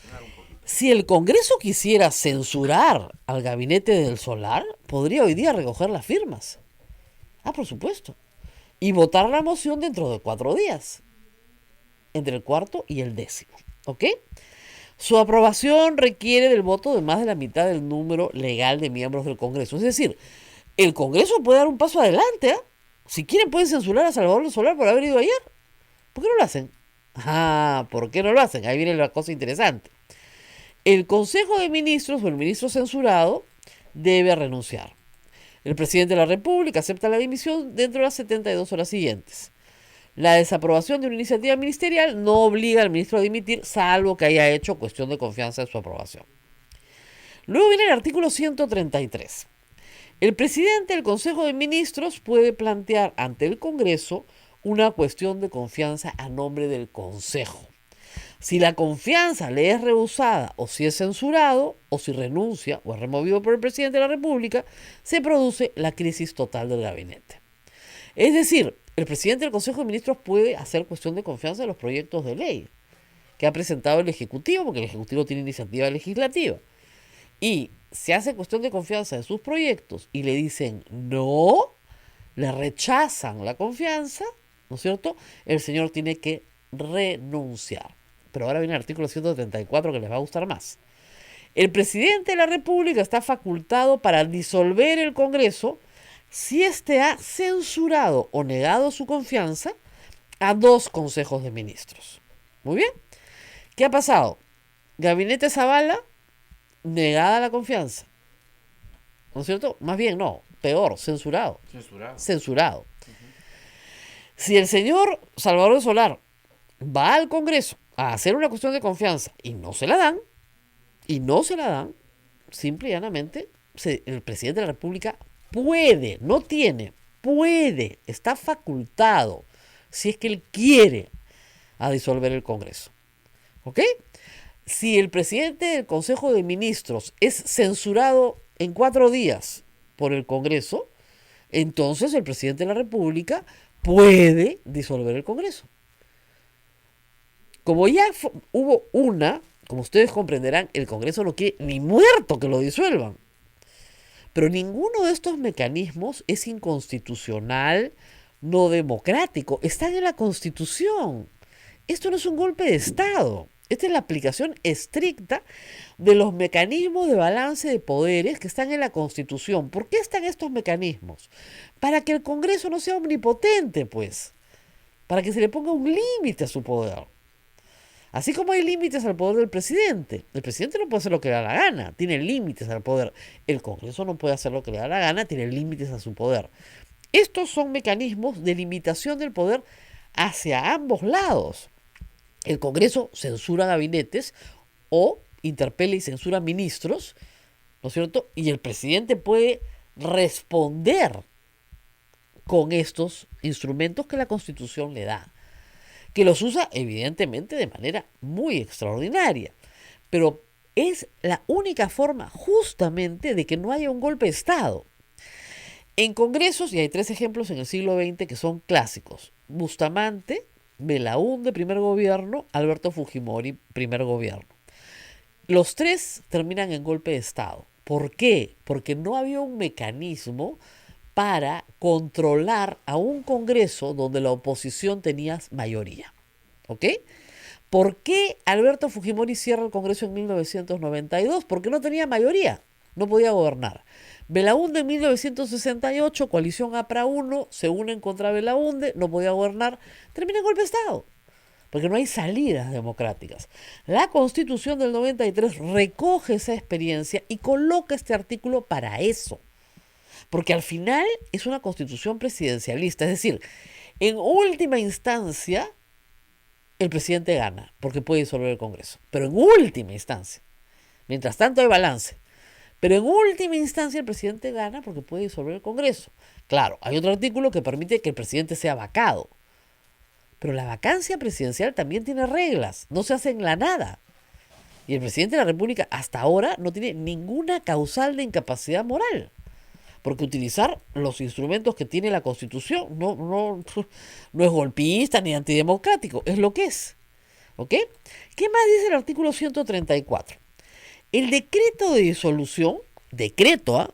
si el Congreso quisiera censurar al gabinete del Solar, podría hoy día recoger las firmas. Por supuesto. Y votar la moción dentro de 4 días. Entre el cuarto y el 10º. ¿Ok? Su aprobación requiere del voto de más de la mitad del número legal de miembros del Congreso. Es decir, el Congreso puede dar un paso adelante, ¿eh? Si quieren pueden censurar a Salvador Solar por haber ido ayer. ¿Por qué no lo hacen? ¿Por qué no lo hacen? Ahí viene la cosa interesante. El Consejo de Ministros o el ministro censurado debe renunciar. El presidente de la República acepta la dimisión dentro de las 72 horas siguientes. La desaprobación de una iniciativa ministerial no obliga al ministro a dimitir, salvo que haya hecho cuestión de confianza de su aprobación. Luego viene el artículo 133. El presidente del Consejo de Ministros puede plantear ante el Congreso una cuestión de confianza a nombre del Consejo. Si la confianza le es rehusada o si es censurado o si renuncia o es removido por el presidente de la República, se produce la crisis total del gabinete. Es decir, el presidente del Consejo de Ministros puede hacer cuestión de confianza de los proyectos de ley que ha presentado el Ejecutivo, porque el Ejecutivo tiene iniciativa legislativa. Y se hace cuestión de confianza de sus proyectos y le dicen no, le rechazan la confianza, ¿no es cierto? El señor tiene que renunciar. Pero ahora viene el artículo 134 que les va a gustar más. El presidente de la República está facultado para disolver el Congreso si éste ha censurado o negado su confianza a 2 consejos de ministros. Muy bien. ¿Qué ha pasado? Gabinete Zavala, negada la confianza. ¿No es cierto? Más bien, no. Peor, censurado. Censurado. Si el señor Salvador Solar va al Congreso a hacer una cuestión de confianza y no se la dan, simple y llanamente, el presidente de la República puede, no tiene, puede, está facultado, si es que él quiere, a disolver el Congreso. ¿Ok? Si el presidente del Consejo de Ministros es censurado en 4 días por el Congreso, entonces el presidente de la República puede disolver el Congreso. Como ya hubo como ustedes comprenderán, el Congreso no quiere ni muerto que lo disuelvan. Pero ninguno de estos mecanismos es inconstitucional, no democrático. Están en la Constitución. Esto no es un golpe de Estado. Esta es la aplicación estricta de los mecanismos de balance de poderes que están en la Constitución. ¿Por qué están estos mecanismos? Para que el Congreso no sea omnipotente, pues. Para que se le ponga un límite a su poder. Así como hay límites al poder del presidente. El presidente no puede hacer lo que le da la gana, tiene límites al poder. El Congreso no puede hacer lo que le da la gana, tiene límites a su poder. Estos son mecanismos de limitación del poder hacia ambos lados. El Congreso censura gabinetes o interpela y censura ministros, ¿no es cierto? Y el presidente puede responder con estos instrumentos que la Constitución le da, que los usa evidentemente de manera muy extraordinaria, pero es la única forma justamente de que no haya un golpe de Estado. En congresos, y hay 3 ejemplos en el siglo XX que son clásicos: Bustamante, Belaúnde, primer gobierno; Alberto Fujimori, primer gobierno. Los 3 terminan en golpe de Estado. ¿Por qué? Porque no había un mecanismo para controlar a un Congreso donde la oposición tenía mayoría. ¿Ok? ¿Por qué Alberto Fujimori cierra el Congreso en 1992? Porque no tenía mayoría, no podía gobernar. Belaúnde en 1968, coalición APRA 1, se unen contra Belaúnde, no podía gobernar, termina en golpe de Estado, porque no hay salidas democráticas. La Constitución del 93 recoge esa experiencia y coloca este artículo para eso, porque al final es una constitución presidencialista, es decir, en última instancia el presidente gana, porque puede disolver el Congreso, pero en última instancia. Mientras tanto hay balance. Pero en última instancia el presidente gana porque puede disolver el Congreso. Claro, hay otro artículo que permite que el presidente sea vacado. Pero la vacancia presidencial también tiene reglas, no se hace en la nada. Y el presidente de la República hasta ahora no tiene ninguna causal de incapacidad moral. Porque utilizar los instrumentos que tiene la Constitución no es golpista ni antidemocrático, es lo que es. ¿Ok? ¿Qué más dice el artículo 134? El decreto de disolución,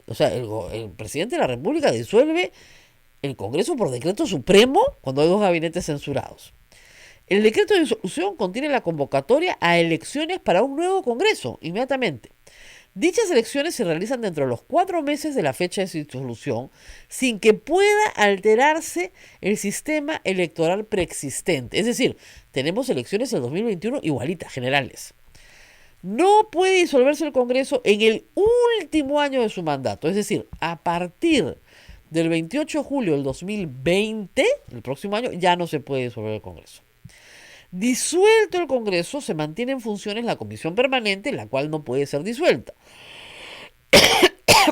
o sea, el presidente de la República disuelve el Congreso por decreto supremo cuando hay 2 gabinetes censurados. El decreto de disolución contiene la convocatoria a elecciones para un nuevo Congreso, inmediatamente. Dichas elecciones se realizan dentro de los 4 meses de la fecha de disolución, sin que pueda alterarse el sistema electoral preexistente. Es decir, tenemos elecciones en el 2021 igualitas, generales. No puede disolverse el Congreso en el último año de su mandato, es decir, a partir del 28 de julio del 2020, el próximo año, ya no se puede disolver el Congreso. Disuelto el Congreso, se mantiene en funciones la comisión permanente, la cual no puede ser disuelta.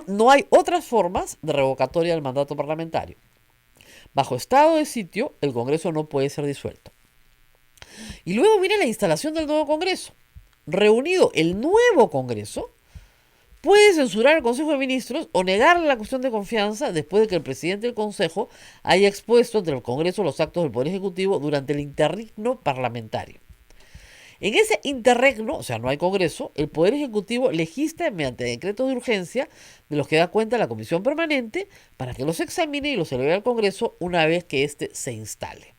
No hay otras formas de revocatoria del mandato parlamentario. Bajo estado de sitio, el Congreso no puede ser disuelto. Y luego viene la instalación del nuevo Congreso. Reunido el nuevo Congreso, puede censurar al Consejo de Ministros o negarle la cuestión de confianza después de que el presidente del Consejo haya expuesto ante el Congreso los actos del Poder Ejecutivo durante el interregno parlamentario. En ese interregno, o sea, no hay Congreso, el Poder Ejecutivo legisla mediante decretos de urgencia de los que da cuenta la Comisión Permanente para que los examine y los eleve al Congreso una vez que éste se instale.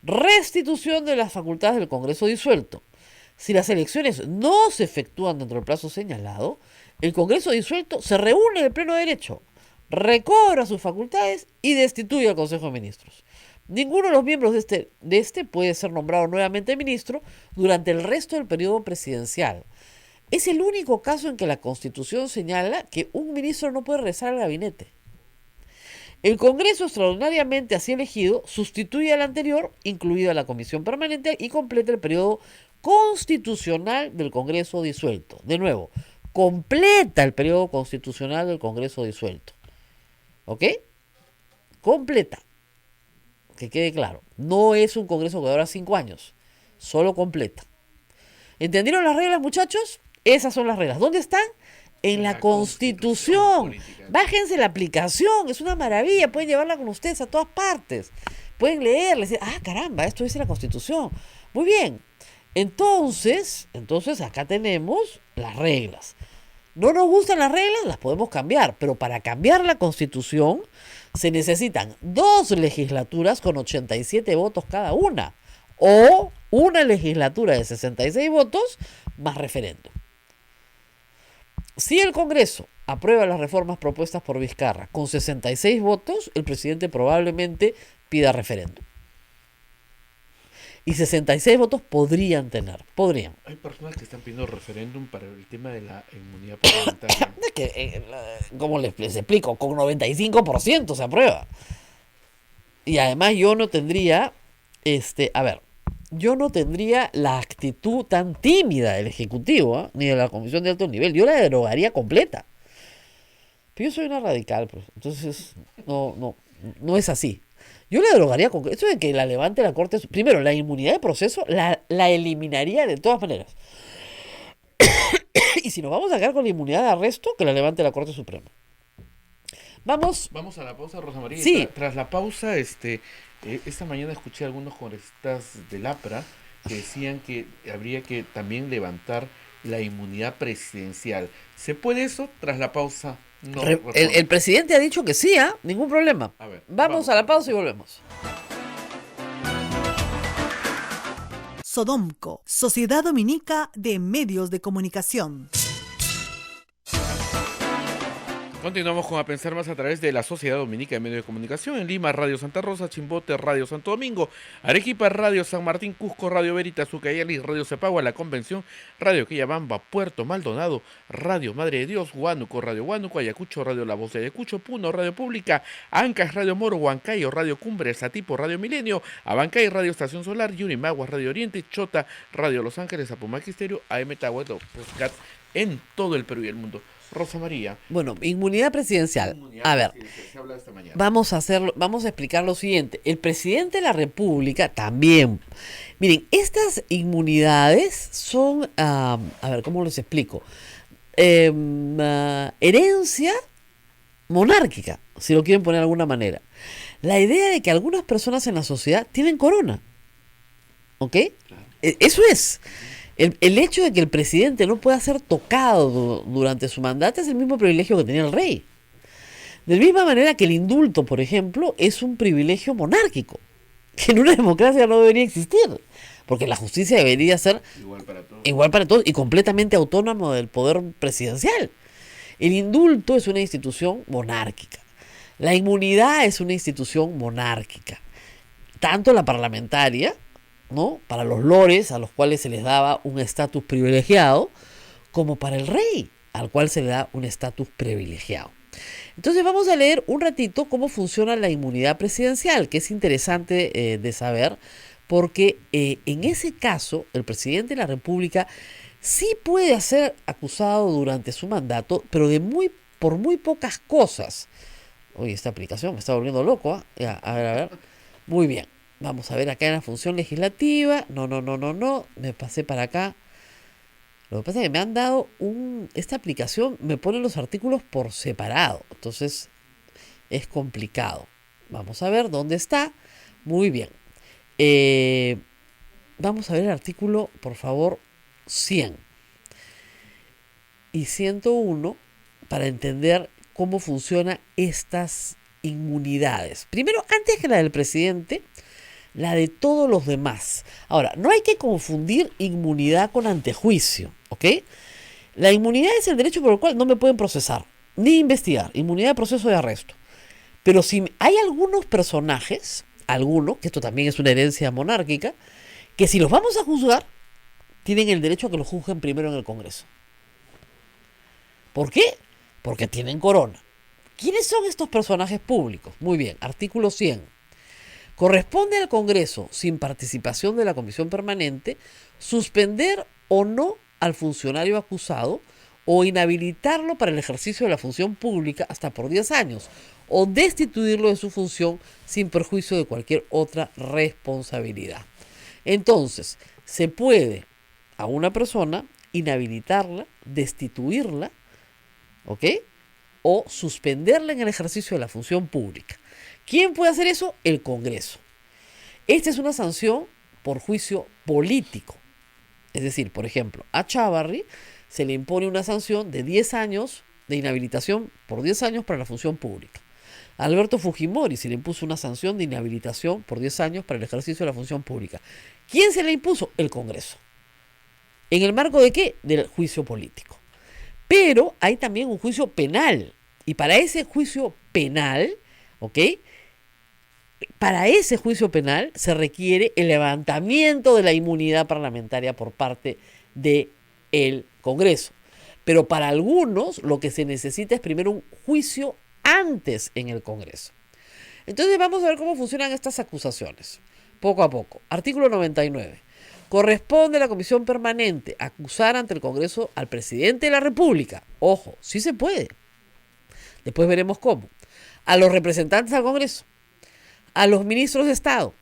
Restitución de las facultades del Congreso disuelto. Si las elecciones no se efectúan dentro del plazo señalado, el Congreso disuelto se reúne de pleno derecho, recobra sus facultades y destituye al Consejo de Ministros. Ninguno de los miembros de este puede ser nombrado nuevamente ministro durante el resto del periodo presidencial. Es el único caso en que la Constitución señala que un ministro no puede regresar al gabinete. El Congreso extraordinariamente así elegido sustituye al anterior, incluida la Comisión Permanente, y completa el periodo constitucional del Congreso disuelto. De nuevo, completa el periodo constitucional del Congreso disuelto. ¿Ok? Completa. Que quede claro. No es un Congreso que dura 5 años. Solo completa. ¿Entendieron las reglas, muchachos? Esas son las reglas. ¿Dónde están? En la Constitución. Bájense la aplicación. Es una maravilla. Pueden llevarla con ustedes a todas partes. Pueden leerla y decir, caramba, esto dice la Constitución. Muy bien. Entonces acá tenemos las reglas. No nos gustan las reglas, las podemos cambiar, pero para cambiar la Constitución se necesitan 2 legislaturas con 87 votos cada una, o una legislatura de 66 votos más referéndum. Si el Congreso aprueba las reformas propuestas por Vizcarra con 66 votos, el presidente probablemente pida referéndum. Y 66 votos podrían. Hay personas que están pidiendo referéndum para el tema de la inmunidad parlamentaria. Es que, como les explico, con 95% se aprueba. Y además yo no tendría, yo no tendría la actitud tan tímida del Ejecutivo, ni de la Comisión de Alto Nivel. Yo la derogaría completa. Pero yo soy una radical, pues. Entonces, no es así. Yo la derogaría con eso de que la levante la Corte. Primero, la inmunidad de proceso la eliminaría de todas maneras. Y si nos vamos a quedar con la inmunidad de arresto, que la levante la Corte Suprema. Vamos a la pausa, Rosa María. Sí. Tras la pausa, esta mañana escuché a algunos congresistas del APRA que decían que habría que también levantar la inmunidad presidencial. ¿Se puede eso? Tras la pausa. No, el presidente ha dicho que sí, ningún problema. A ver, vamos a la pausa y volvemos. Sodomco, Sociedad Dominica de Medios de Comunicación. Continuamos con A Pensar Más a través de la Sociedad Dominica de Medios de Comunicación. En Lima, Radio Santa Rosa; Chimbote, Radio Santo Domingo; Arequipa, Radio San Martín; Cusco, Radio Veritas; Ucayali, Radio Cepagua; La Convención, Radio Quillabamba; Puerto Maldonado, Radio Madre de Dios; Huánuco, Radio Huánuco; Ayacucho, Radio La Voz de Ayacucho; Puno, Radio Pública; Ancas, Radio Moro; Huancayo, Radio Cumbre; Satipo, Radio Milenio; Abancay, Radio Estación Solar; Yurimaguas, Radio Oriente; Chota, Radio Los Ángeles; Apumac Estéreo; AM Tahueto, Podcast en todo el Perú y el mundo. Rosa María. Bueno, inmunidad presidencial. A ver, se habla esta mañana. vamos a explicar lo siguiente. El presidente de la República también. Miren, estas inmunidades son, a ver, ¿cómo les explico? Herencia monárquica, si lo quieren poner de alguna manera. La idea de que algunas personas en la sociedad tienen corona. ¿Ok? Claro. Eso es. El hecho de que el presidente no pueda ser tocado durante su mandato es el mismo privilegio que tenía el rey. De la misma manera que el indulto, por ejemplo, es un privilegio monárquico, que en una democracia no debería existir, porque la justicia debería ser igual para todos y completamente autónomo del poder presidencial. El indulto es una institución monárquica. La inmunidad es una institución monárquica. Tanto la parlamentaria, ¿no?, para los lores, a los cuales se les daba un estatus privilegiado, como para el rey, al cual se le da un estatus privilegiado. Entonces vamos a leer un ratito cómo funciona la inmunidad presidencial, que es interesante de saber, porque en ese caso el presidente de la República sí puede ser acusado durante su mandato, pero por muy pocas cosas. Oye, esta aplicación me está volviendo loco, Ya, a ver. Muy bien. Vamos a ver acá en la función legislativa. No. Me pasé para acá. Lo que pasa es que me han dado esta aplicación me pone los artículos por separado. Entonces es complicado. Vamos a ver dónde está. Muy bien. Vamos a ver el artículo, por favor, 100 y 101 para entender cómo funcionan estas inmunidades. Primero, antes que la del presidente, la de todos los demás. Ahora, no hay que confundir inmunidad con antejuicio, ¿ok? La inmunidad es el derecho por el cual no me pueden procesar, ni investigar. Inmunidad de proceso de arresto. Pero si hay algunos personajes, que esto también es una herencia monárquica, que si los vamos a juzgar, tienen el derecho a que los juzguen primero en el Congreso. ¿Por qué? Porque tienen corona. ¿Quiénes son estos personajes públicos? Muy bien, artículo 100. Corresponde al Congreso, sin participación de la Comisión Permanente, suspender o no al funcionario acusado o inhabilitarlo para el ejercicio de la función pública hasta por 10 años o destituirlo de su función sin perjuicio de cualquier otra responsabilidad. Entonces, se puede a una persona inhabilitarla, destituirla, ¿ok?, o suspenderla en el ejercicio de la función pública. ¿Quién puede hacer eso? El Congreso. Esta es una sanción por juicio político. Es decir, por ejemplo, a Chávarri se le impone una sanción de 10 años de inhabilitación por 10 años para la función pública. A Alberto Fujimori se le impuso una sanción de inhabilitación por 10 años para el ejercicio de la función pública. ¿Quién se le impuso? El Congreso. ¿En el marco de qué? Del juicio político. Pero hay también un juicio penal. Y para ese juicio penal, ¿ok? Para ese juicio penal se requiere el levantamiento de la inmunidad parlamentaria por parte del Congreso. Pero para algunos lo que se necesita es primero un juicio antes en el Congreso. Entonces vamos a ver cómo funcionan estas acusaciones, poco a poco. Artículo 99. Corresponde a la Comisión Permanente acusar ante el Congreso al Presidente de la República. Ojo, sí se puede. Después veremos cómo. A los representantes al Congreso, a los ministros de Estado,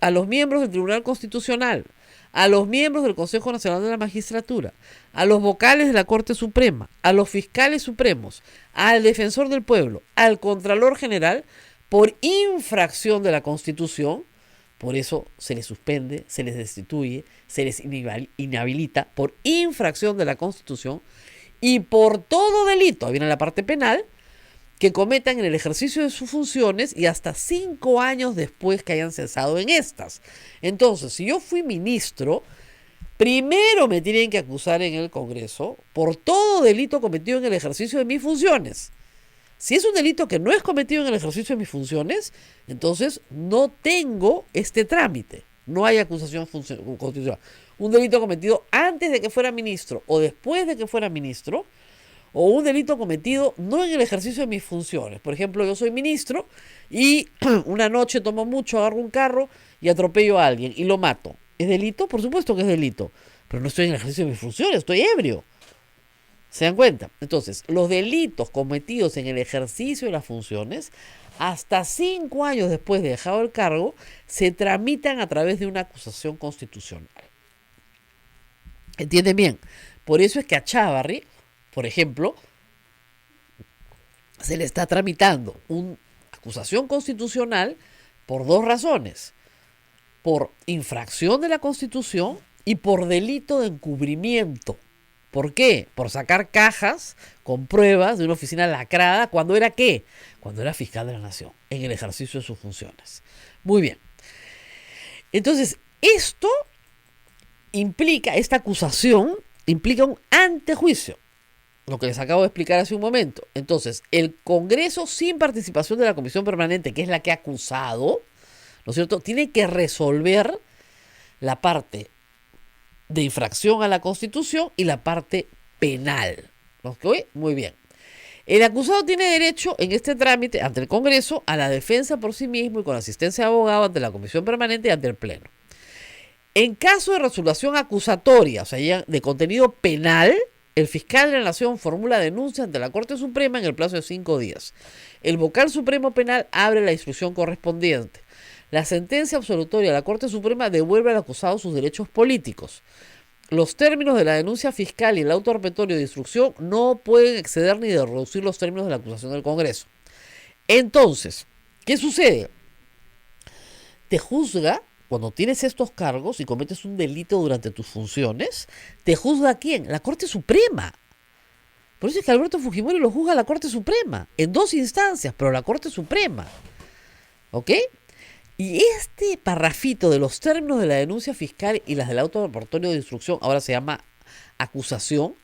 a los miembros del Tribunal Constitucional, a los miembros del Consejo Nacional de la Magistratura, a los vocales de la Corte Suprema, a los fiscales supremos, al defensor del pueblo, al Contralor General, por infracción de la Constitución. Por eso se les suspende, se les destituye, se les inhabilita por infracción de la Constitución y por todo delito, ahí viene la parte penal, que cometan en el ejercicio de sus funciones y hasta 5 años después que hayan cesado en estas. Entonces, si yo fui ministro, primero me tienen que acusar en el Congreso por todo delito cometido en el ejercicio de mis funciones. Si es un delito que no es cometido en el ejercicio de mis funciones, entonces no tengo este trámite. No hay acusación constitucional. Un delito cometido antes de que fuera ministro o después de que fuera ministro, o un delito cometido no en el ejercicio de mis funciones. Por ejemplo, yo soy ministro y una noche tomo mucho, agarro un carro y atropello a alguien y lo mato. ¿Es delito? Por supuesto que es delito. Pero no estoy en el ejercicio de mis funciones, estoy ebrio. ¿Se dan cuenta? Entonces, los delitos cometidos en el ejercicio de las funciones, hasta 5 años después de dejado el cargo, se tramitan a través de una acusación constitucional. ¿Entienden bien? Por eso es que a Chávarri, por ejemplo, se le está tramitando una acusación constitucional por 2 razones. Por infracción de la Constitución y por delito de encubrimiento. ¿Por qué? Por sacar cajas con pruebas de una oficina lacrada. ¿Cuándo era qué? Cuando era fiscal de la Nación, en el ejercicio de sus funciones. Muy bien. Entonces, esto implica, esta acusación implica un antejuicio. Lo que les acabo de explicar hace un momento. Entonces, el Congreso, sin participación de la Comisión Permanente, que es la que ha acusado, ¿no es cierto?, tiene que resolver la parte de infracción a la Constitución y la parte penal. ¿Ok? Muy bien. El acusado tiene derecho en este trámite ante el Congreso a la defensa por sí mismo y con asistencia de abogado ante la Comisión Permanente y ante el Pleno. En caso de resolución acusatoria, o sea, ya de contenido penal, el fiscal de la Nación formula denuncia ante la Corte Suprema en el plazo de 5 días. El vocal supremo penal abre la instrucción correspondiente. La sentencia absolutoria de la Corte Suprema devuelve al acusado sus derechos políticos. Los términos de la denuncia fiscal y el auto repertorio de instrucción no pueden exceder ni de reducir los términos de la acusación del Congreso. Entonces, ¿qué sucede? Te juzga, cuando tienes estos cargos y cometes un delito durante tus funciones, ¿te juzga quién? La Corte Suprema. Por eso es que Alberto Fujimori lo juzga a la Corte Suprema, en 2 instancias, pero la Corte Suprema. ¿Ok? Y este parrafito de los términos de la denuncia fiscal y las del auto repertorio de instrucción, ahora se llama acusación,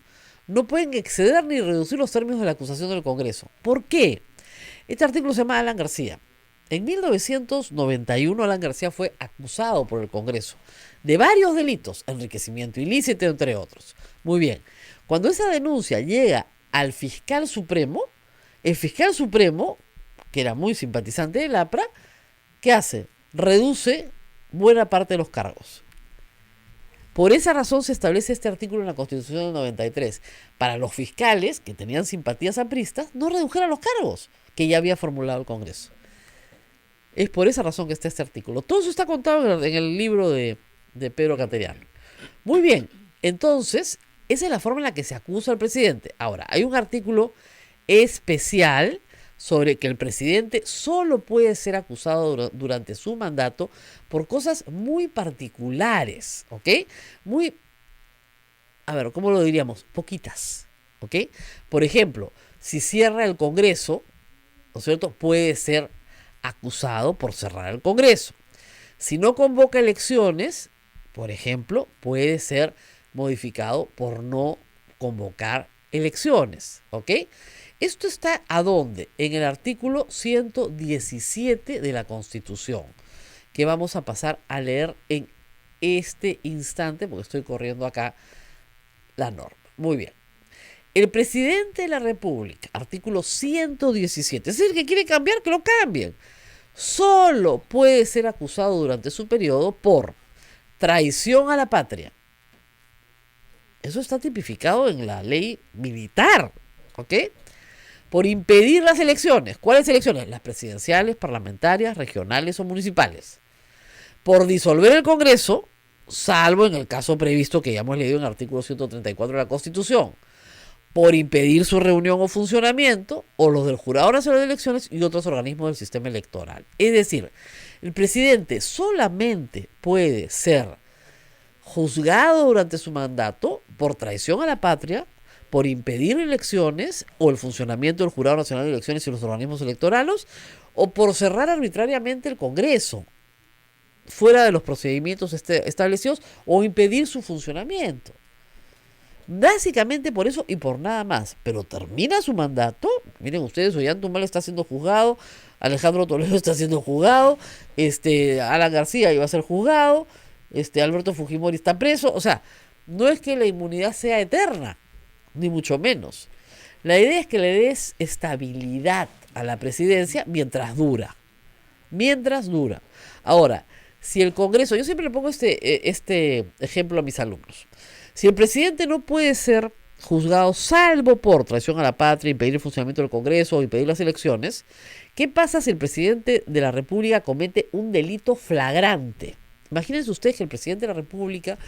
no pueden exceder ni reducir los términos de la acusación del Congreso. ¿Por qué? Este artículo se llama Alan García. En 1991 Alan García fue acusado por el Congreso de varios delitos, enriquecimiento ilícito, entre otros. Muy bien, cuando esa denuncia llega al fiscal supremo, el fiscal supremo, que era muy simpatizante del APRA, ¿qué hace? Reduce buena parte de los cargos. Por esa razón se establece este artículo en la Constitución del 93. Para los fiscales que tenían simpatías apristas, no redujeran los cargos que ya había formulado el Congreso. Es por esa razón que está este artículo. Todo eso está contado en el libro de Pedro Cateriano. Muy bien, entonces, esa es la forma en la que se acusa al presidente. Ahora, hay un artículo especial sobre que el presidente solo puede ser acusado durante su mandato por cosas muy particulares, ¿ok? Muy, a ver, ¿cómo lo diríamos? Poquitas, ¿ok? Por ejemplo, si cierra el Congreso ¿no es cierto?, puede ser acusado por cerrar el Congreso. Si no convoca elecciones, por ejemplo, puede ser modificado por no convocar elecciones, ¿ok? Esto está ¿a dónde? En el artículo 117 de la Constitución, que vamos a pasar a leer en este instante, porque estoy corriendo acá la norma. Muy bien. El presidente de la República, artículo 117, es decir, que quiere cambiar, que lo cambien. Solo puede ser acusado durante su periodo por traición a la patria. Eso está tipificado en la ley militar, ¿ok? Por impedir las elecciones. ¿Cuáles elecciones? Las presidenciales, parlamentarias, regionales o municipales. Por disolver el Congreso, salvo en el caso previsto que ya hemos leído en el artículo 134 de la Constitución. Por impedir su reunión o funcionamiento, o los del Jurado Nacional de Elecciones y otros organismos del sistema electoral. Es decir, el presidente solamente puede ser juzgado durante su mandato por traición a la patria, por impedir elecciones o el funcionamiento del Jurado Nacional de Elecciones y los organismos electorales, o por cerrar arbitrariamente el Congreso fuera de los procedimientos establecidos o impedir su funcionamiento. Básicamente por eso y por nada más. Pero termina su mandato. Miren ustedes, Ollanta está siendo juzgado, Alejandro Toledo está siendo juzgado, Alan García iba a ser juzgado, Alberto Fujimori está preso. O sea, no es que la inmunidad sea eterna, ni mucho menos. La idea es que le des estabilidad a la presidencia mientras dura. Mientras dura. Ahora, si el Congreso, yo siempre le pongo este ejemplo a mis alumnos. Si el presidente no puede ser juzgado salvo por traición a la patria, impedir el funcionamiento del Congreso o impedir las elecciones, ¿qué pasa si el presidente de la República comete un delito flagrante? Imagínense ustedes que el presidente de la República,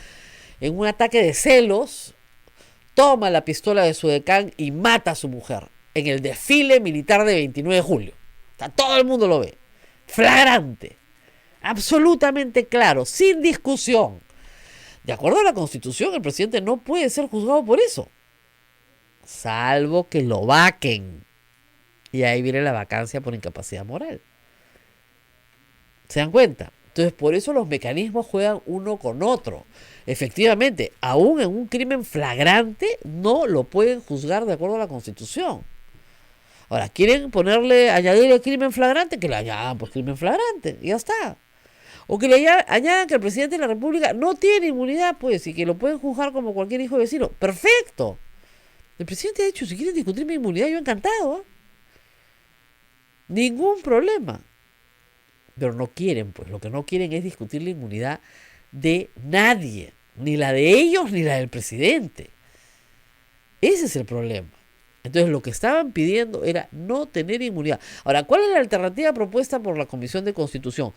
en un ataque de celos, toma la pistola de su decán y mata a su mujer en el desfile militar de 29 de julio. O sea, todo el mundo lo ve. Flagrante. Absolutamente claro, sin discusión. De acuerdo a la Constitución, el presidente no puede ser juzgado por eso, salvo que lo vaquen. Y ahí viene la vacancia por incapacidad moral. ¿Se dan cuenta? Entonces, por eso los mecanismos juegan uno con otro. Efectivamente, aún en un crimen flagrante, no lo pueden juzgar de acuerdo a la Constitución. Ahora, ¿quieren añadirle crimen flagrante? Que le añadan, pues, crimen flagrante, y ya está. O que le añadan que el presidente de la República no tiene inmunidad, pues, y que lo pueden juzgar como cualquier hijo de vecino. ¡Perfecto! El presidente ha dicho, si quieren discutir mi inmunidad, yo encantado, ¿eh? Ningún problema. Pero no quieren, pues, lo que no quieren es discutir la inmunidad de nadie. Ni la de ellos, ni la del presidente. Ese es el problema. Entonces, lo que estaban pidiendo era no tener inmunidad. Ahora, ¿cuál es la alternativa propuesta por la Comisión de Constitución?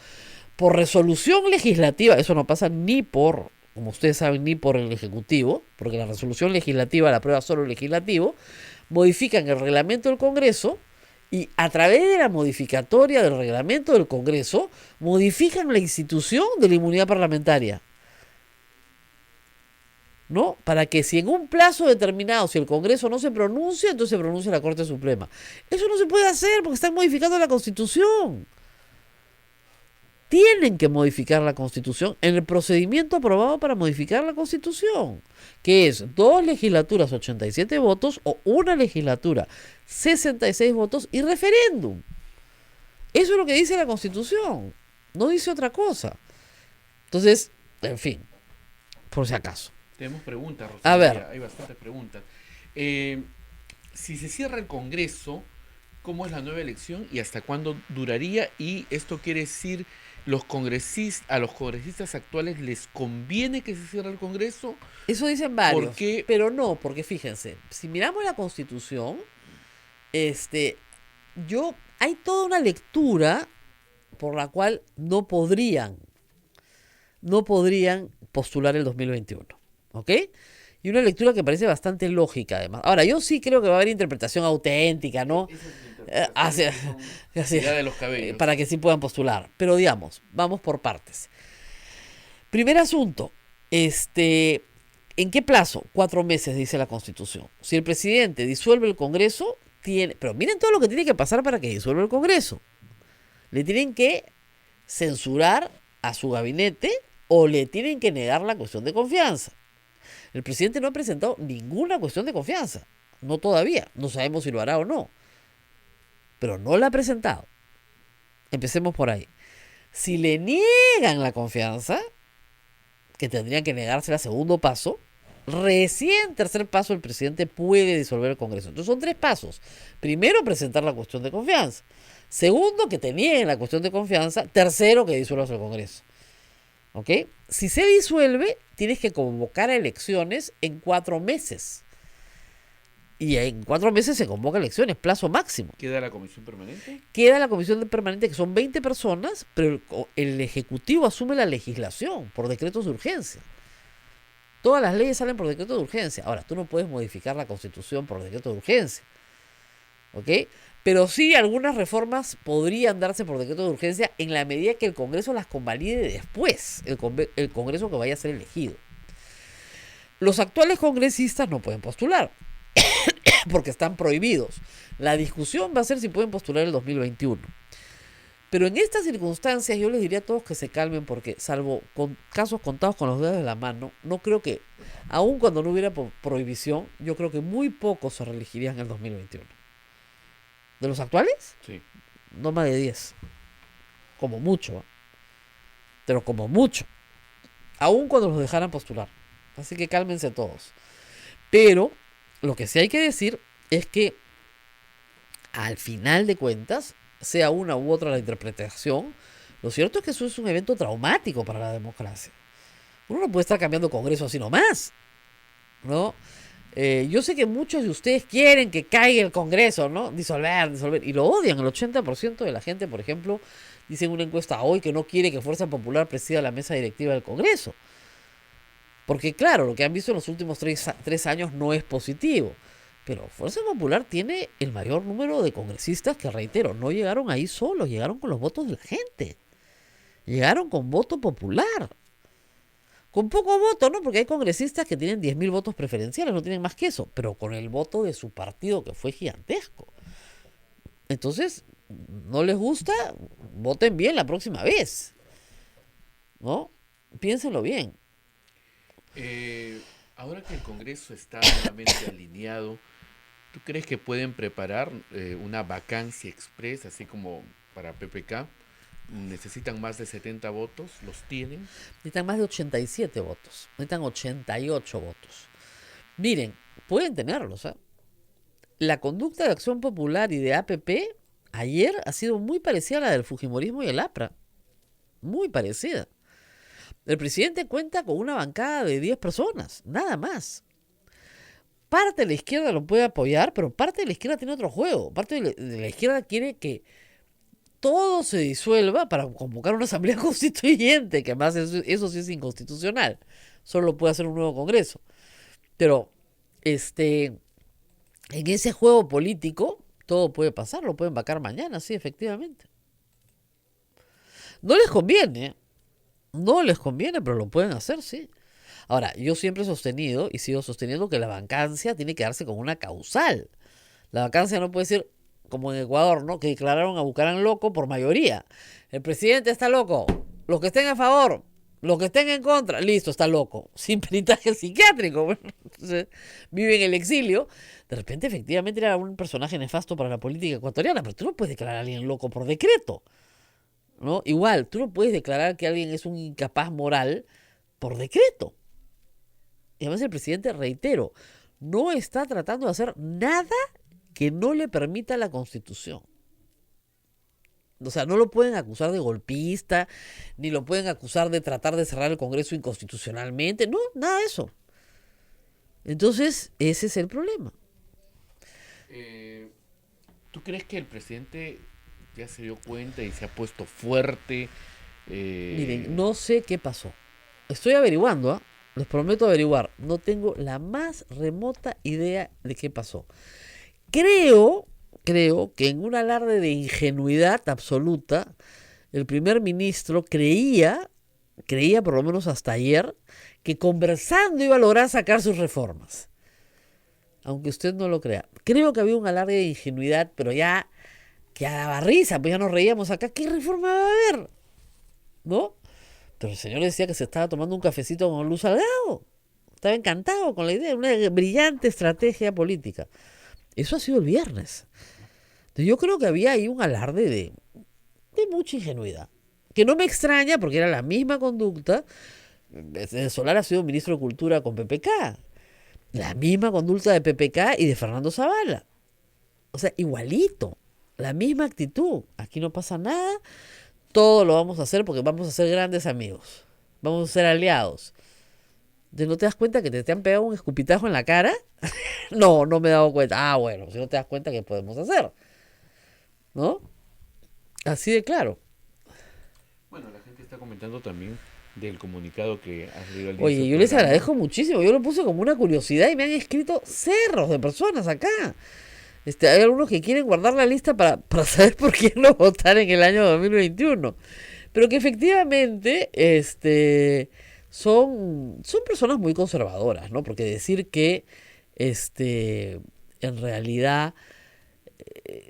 Por resolución legislativa, eso no pasa ni por, como ustedes saben, ni por el Ejecutivo, porque la resolución legislativa la aprueba solo el Legislativo, modifican el reglamento del Congreso y a través de la modificatoria del reglamento del Congreso, modifican la institución de la inmunidad parlamentaria. ¿No? Para que si en un plazo determinado, si el Congreso no se pronuncia, entonces se pronuncia la Corte Suprema. Eso no se puede hacer porque están modificando la Constitución. Tienen que modificar la Constitución en el procedimiento aprobado para modificar la Constitución, que es 2 legislaturas 87 votos o una legislatura 66 votos y referéndum. Eso es lo que dice la Constitución, no dice otra cosa. Entonces, en fin, por si acaso. Tenemos preguntas, Rosa. A ver. Hay bastantes preguntas. Si se cierra el Congreso, ¿cómo es la nueva elección y hasta cuándo duraría? Y esto quiere decir, a los congresistas actuales les conviene que se cierre el Congreso. Eso dicen varios, ¿Por qué? pero no, porque fíjense, si miramos la Constitución, hay toda una lectura por la cual no podrían postular el 2021, ¿ok? Y una lectura que parece bastante lógica, además. Ahora, yo sí creo que va a haber interpretación auténtica, ¿no? De los cabellos. Para que sí puedan postular. Pero digamos, vamos por partes. Primer asunto, ¿en qué plazo? 4 meses, dice la Constitución. Si el presidente disuelve el Congreso, Pero miren todo lo que tiene que pasar para que disuelva el Congreso. Le tienen que censurar a su gabinete o le tienen que negar la cuestión de confianza. El presidente no ha presentado ninguna cuestión de confianza. No todavía. No sabemos si lo hará o no. Pero no la ha presentado. Empecemos por ahí. Si le niegan la confianza, que tendrían que negársela, segundo paso, recién tercer paso el presidente puede disolver el Congreso. Entonces son 3 pasos. Primero, presentar la cuestión de confianza. Segundo, que te nieguen la cuestión de confianza. Tercero, que disuelvas el Congreso. ¿Ok? Si se disuelve, tienes que convocar a elecciones en 4 meses. Y en 4 meses se convoca elecciones, plazo máximo. ¿Queda la comisión permanente? Queda la comisión permanente, que son 20 personas, pero el Ejecutivo asume la legislación por decretos de urgencia. Todas las leyes salen por decreto de urgencia. Ahora, tú no puedes modificar la Constitución por decreto de urgencia. ¿Ok? Pero sí, algunas reformas podrían darse por decreto de urgencia en la medida que el Congreso las convalide después, el Congreso que vaya a ser elegido. Los actuales congresistas no pueden postular, porque están prohibidos. La discusión va a ser si pueden postular el 2021. Pero en estas circunstancias yo les diría a todos que se calmen, porque salvo con casos contados con los dedos de la mano, no creo que, aun cuando no hubiera prohibición, yo creo que muy pocos se reelegirían en el 2021. ¿De los actuales? Sí. No más de 10. Como mucho. ¿Eh? Pero como mucho. Aun cuando los dejaran postular. Así que cálmense todos. Pero lo que sí hay que decir es que al final de cuentas, sea una u otra la interpretación, lo cierto es que eso es un evento traumático para la democracia. Uno no puede estar cambiando Congreso así nomás, ¿no? Yo sé que muchos de ustedes quieren que caiga el Congreso, ¿no? Disolver, y lo odian. El 80% de la gente, por ejemplo, dice en una encuesta hoy que no quiere que Fuerza Popular presida la mesa directiva del Congreso. Porque claro, lo que han visto en los últimos 3 años no es positivo. Pero Fuerza Popular tiene el mayor número de congresistas que, reitero, no llegaron ahí solos, llegaron con los votos de la gente. Llegaron con voto popular. Con poco voto, ¿no? Porque hay congresistas que tienen 10.000 votos preferenciales, no tienen más que eso, pero con el voto de su partido, que fue gigantesco. Entonces, no les gusta, voten bien la próxima vez, ¿no? Piénsenlo bien. Ahora que el Congreso está nuevamente alineado, ¿tú crees que pueden preparar una vacancia express, así como para PPK? ¿Necesitan más de 70 votos? ¿Los tienen? Necesitan más de 87 votos. Necesitan 88 votos. Miren, pueden tenerlos, ¿eh? La conducta de Acción Popular y de APP ayer ha sido muy parecida a la del Fujimorismo y el APRA. Muy parecida. El presidente cuenta con una bancada de 10 personas, nada más. Parte de la izquierda lo puede apoyar, pero parte de la izquierda tiene otro juego. Parte de la izquierda quiere que todo se disuelva para convocar una asamblea constituyente, que además eso sí es inconstitucional. Solo lo puede hacer un nuevo Congreso. Pero en ese juego político todo puede pasar, lo pueden vacar mañana, sí, efectivamente. No les conviene, pero lo pueden hacer, sí. Ahora, yo siempre he sostenido y sigo sosteniendo que la vacancia tiene que darse con una causal. La vacancia no puede ser como en Ecuador, ¿no? Que declararon a Bucaram loco por mayoría. El presidente está loco. Los que estén a favor, los que estén en contra, listo, está loco. Sin peritaje psiquiátrico. Bueno, entonces, vive en el exilio. De repente, efectivamente, era un personaje nefasto para la política ecuatoriana, pero tú no puedes declarar a alguien loco por decreto, ¿no? Igual, tú no puedes declarar que alguien es un incapaz moral por decreto. Y además el presidente, reitero, no está tratando de hacer nada que no le permita la Constitución. O sea, no lo pueden acusar de golpista, ni lo pueden acusar de tratar de cerrar el Congreso inconstitucionalmente. No, nada de eso. Entonces, ese es el problema. ¿Tú crees que el presidente ya se dio cuenta y se ha puesto fuerte? Miren, no sé qué pasó. Estoy averiguando, ¿eh? Les prometo averiguar. No tengo la más remota idea de qué pasó. Creo que en un alarde de ingenuidad absoluta, el primer ministro creía por lo menos hasta ayer, que conversando iba a lograr sacar sus reformas. aunque usted no lo crea. Creo que había un alarde de ingenuidad, pero ya que daba risa, pues ya nos reíamos acá. ¿Qué reforma va a haber? ¿No? Pero el señor decía que se estaba tomando un cafecito con Luz Salgado. Estaba encantado con la idea, una brillante estrategia política. Eso ha sido el viernes. Entonces yo creo que había ahí un alarde de mucha ingenuidad. Que no me extraña porque era la misma conducta. Solar ha sido ministro de Cultura con PPK. La misma conducta de PPK y de Fernando Zavala. O sea, igualito. La misma actitud. Aquí no pasa nada. Todo lo vamos a hacer porque vamos a ser grandes amigos. Vamos a ser aliados. ¿No te das cuenta que te han pegado un escupitajo en la cara? No, no me he dado cuenta. Ah, bueno, si no te das cuenta, ¿qué podemos hacer? ¿No? Así de claro. Bueno, la gente está comentando también del comunicado que has leído al Oye, inicio yo del les programa. agradezco muchísimo. Yo lo puse como una curiosidad y me han escrito cerros de personas acá. Hay algunos que quieren guardar la lista para saber por quién no votar en el año 2021. Pero que efectivamente son personas muy conservadoras, ¿no? Porque decir que en realidad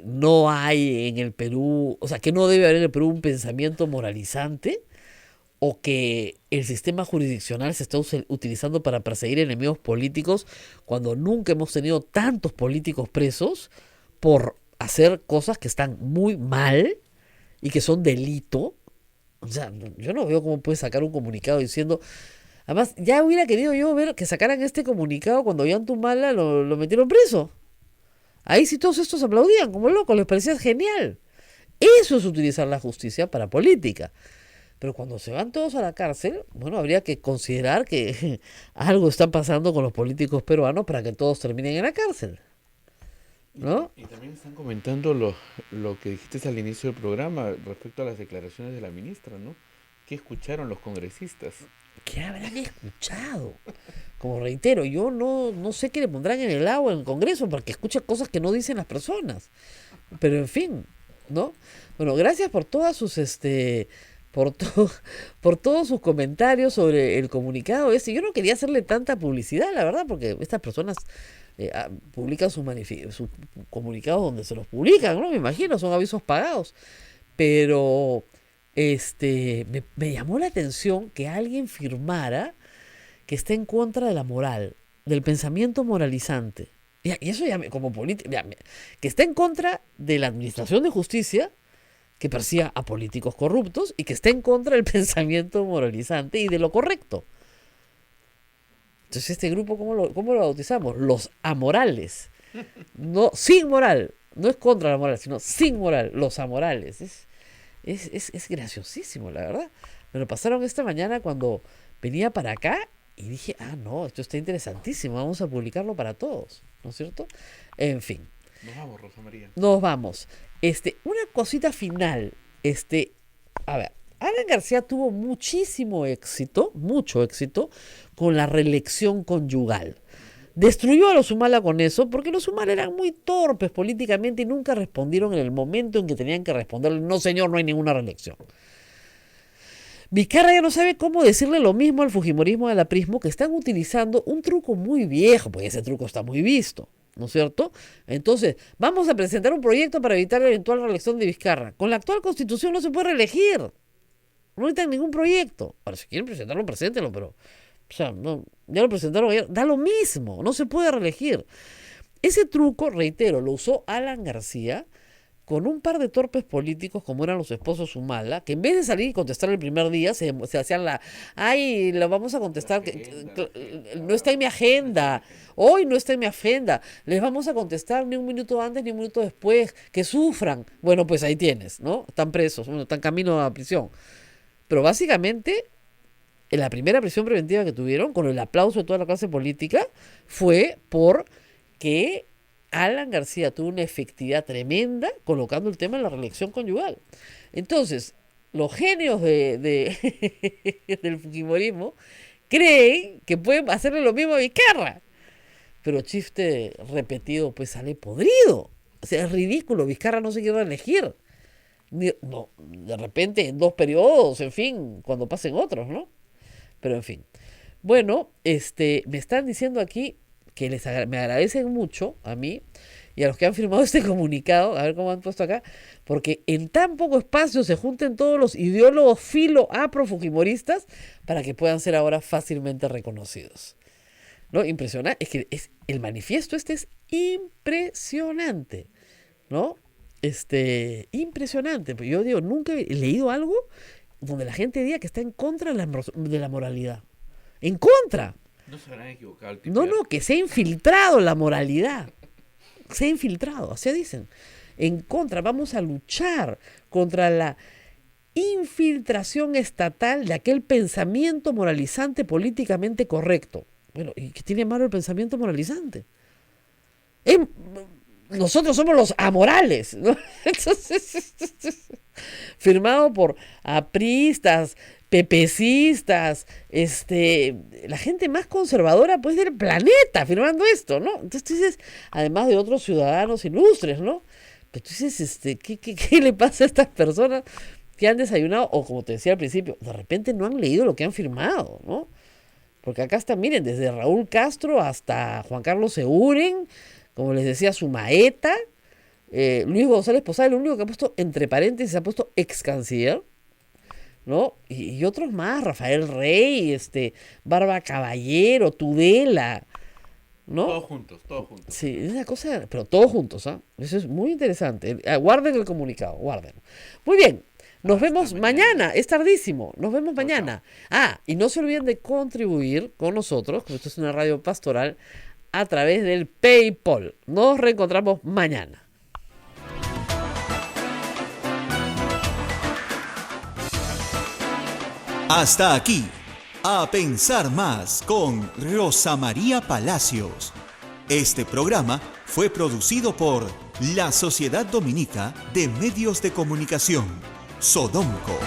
no hay en el Perú, o sea, que no debe haber en el Perú un pensamiento moralizante o que el sistema jurisdiccional se está utilizando para perseguir enemigos políticos cuando nunca hemos tenido tantos políticos presos por hacer cosas que están muy mal y que son delito. O sea, yo no veo cómo puede sacar un comunicado diciendo... Además, ya hubiera querido yo ver que sacaran este comunicado cuando Ollantumala lo metieron preso. Ahí sí todos estos aplaudían como locos, les parecía genial. Eso es utilizar la justicia para política. Pero cuando se van todos a la cárcel, bueno, habría que considerar que algo está pasando con los políticos peruanos para que todos terminen en la cárcel. ¿No? Y también están comentando lo que dijiste al inicio del programa respecto a las declaraciones de la ministra, ¿no? ¿Qué escucharon los congresistas? ¿Qué habrán escuchado? Como reitero, yo no sé qué le pondrán en el agua en el Congreso para que escuche cosas que no dicen las personas. Pero en fin, ¿no? Bueno, gracias por todas sus por todos sus comentarios sobre el comunicado ese. Yo no quería hacerle tanta publicidad, la verdad, porque estas personas publican sus comunicados donde se los publican, ¿no? Me imagino, son avisos pagados. Pero me llamó la atención que alguien firmara que está en contra de la moral, del pensamiento moralizante. Y eso ya como político, que está en contra de la administración de justicia que persiga a políticos corruptos y que está en contra del pensamiento moralizante y de lo correcto. Entonces este grupo, ¿cómo lo bautizamos? Los amorales. No, sin moral. No es contra la moral, sino sin moral. Los amorales. Es graciosísimo, la verdad. Me lo pasaron esta mañana cuando venía para acá y dije, no, esto está interesantísimo, vamos a publicarlo para todos, ¿no es cierto? En fin. Nos vamos, Rosa María. Nos vamos. Una cosita final. A ver, Alan García tuvo mucho éxito con la reelección conyugal. Destruyó a los Humala con eso, porque los Humala eran muy torpes políticamente y nunca respondieron en el momento en que tenían que responderle, no señor, no hay ninguna reelección. Vizcarra ya no sabe cómo decirle lo mismo al fujimorismo y al aprismo, que están utilizando un truco muy viejo, porque ese truco está muy visto, ¿no es cierto? Entonces, vamos a presentar un proyecto para evitar la eventual reelección de Vizcarra. Con la actual constitución no se puede reelegir. No necesitan ningún proyecto. Ahora, si quieren presentarlo, preséntenlo, pero... O sea, no, ya lo presentaron ayer, da lo mismo, no se puede reelegir. Ese truco, reitero, lo usó Alan García con un par de torpes políticos como eran los esposos Humala, que en vez de salir y contestar el primer día, se hacían lo vamos a contestar, no está en mi agenda, hoy no está en mi agenda, les vamos a contestar ni un minuto antes ni un minuto después, que sufran. Bueno, pues ahí tienes, ¿no? Están presos, están camino a prisión. Pero básicamente... En la primera prisión preventiva que tuvieron, con el aplauso de toda la clase política, fue porque Alan García tuvo una efectividad tremenda colocando el tema en la reelección conyugal. Entonces, los genios del fujimorismo creen que pueden hacerle lo mismo a Vizcarra. Pero chiste repetido, pues sale podrido. O sea, es ridículo. Vizcarra no se quiere reelegir. No, de repente en 2 periodos, en fin, cuando pasen otros, ¿no? Pero en fin. Bueno, me están diciendo aquí que me agradecen mucho a mí y a los que han firmado este comunicado, a ver cómo han puesto acá, porque en tan poco espacio se junten todos los ideólogos filo-afro-fujimoristas para que puedan ser ahora fácilmente reconocidos. ¿No? Impresionante. Es que el manifiesto es impresionante, ¿no? Impresionante. Pero yo digo, nunca he leído algo donde la gente diga que está en contra de la moralidad. ¡En contra! No se habrán equivocado. No, que se ha infiltrado la moralidad. Se ha infiltrado, así dicen. En contra, vamos a luchar contra la infiltración estatal de aquel pensamiento moralizante políticamente correcto. Bueno, ¿y qué tiene malo el pensamiento moralizante? Nosotros somos los amorales, ¿no? Entonces, firmado por apristas, pepecistas, la gente más conservadora pues del planeta firmando esto, ¿no? Entonces tú dices, además de otros ciudadanos ilustres, ¿no? Pero tú dices, ¿qué le pasa a estas personas que han desayunado? O como te decía al principio, de repente no han leído lo que han firmado, ¿no? Porque acá están, miren, desde Raúl Castro hasta Juan Carlos Seguren, como les decía, Sumaeta, Luis González Posada, el único que ha puesto entre paréntesis, ha puesto ex canciller, ¿no? Y otros más, Rafael Rey, Barba Caballero, Tudela, ¿no? Todos juntos. Sí, es una cosa, pero todos juntos, ¿ah? Eso es muy interesante. Guarden el comunicado, guarden. Muy bien. Nos vemos mañana, es tardísimo, nos vemos mañana. Y no se olviden de contribuir con nosotros, como esto es una radio pastoral, a través del PayPal. Nos reencontramos mañana. Hasta aquí, A Pensar Más con Rosa María Palacios. Este programa fue producido por la Sociedad Dominica de Medios de Comunicación, Sodomco.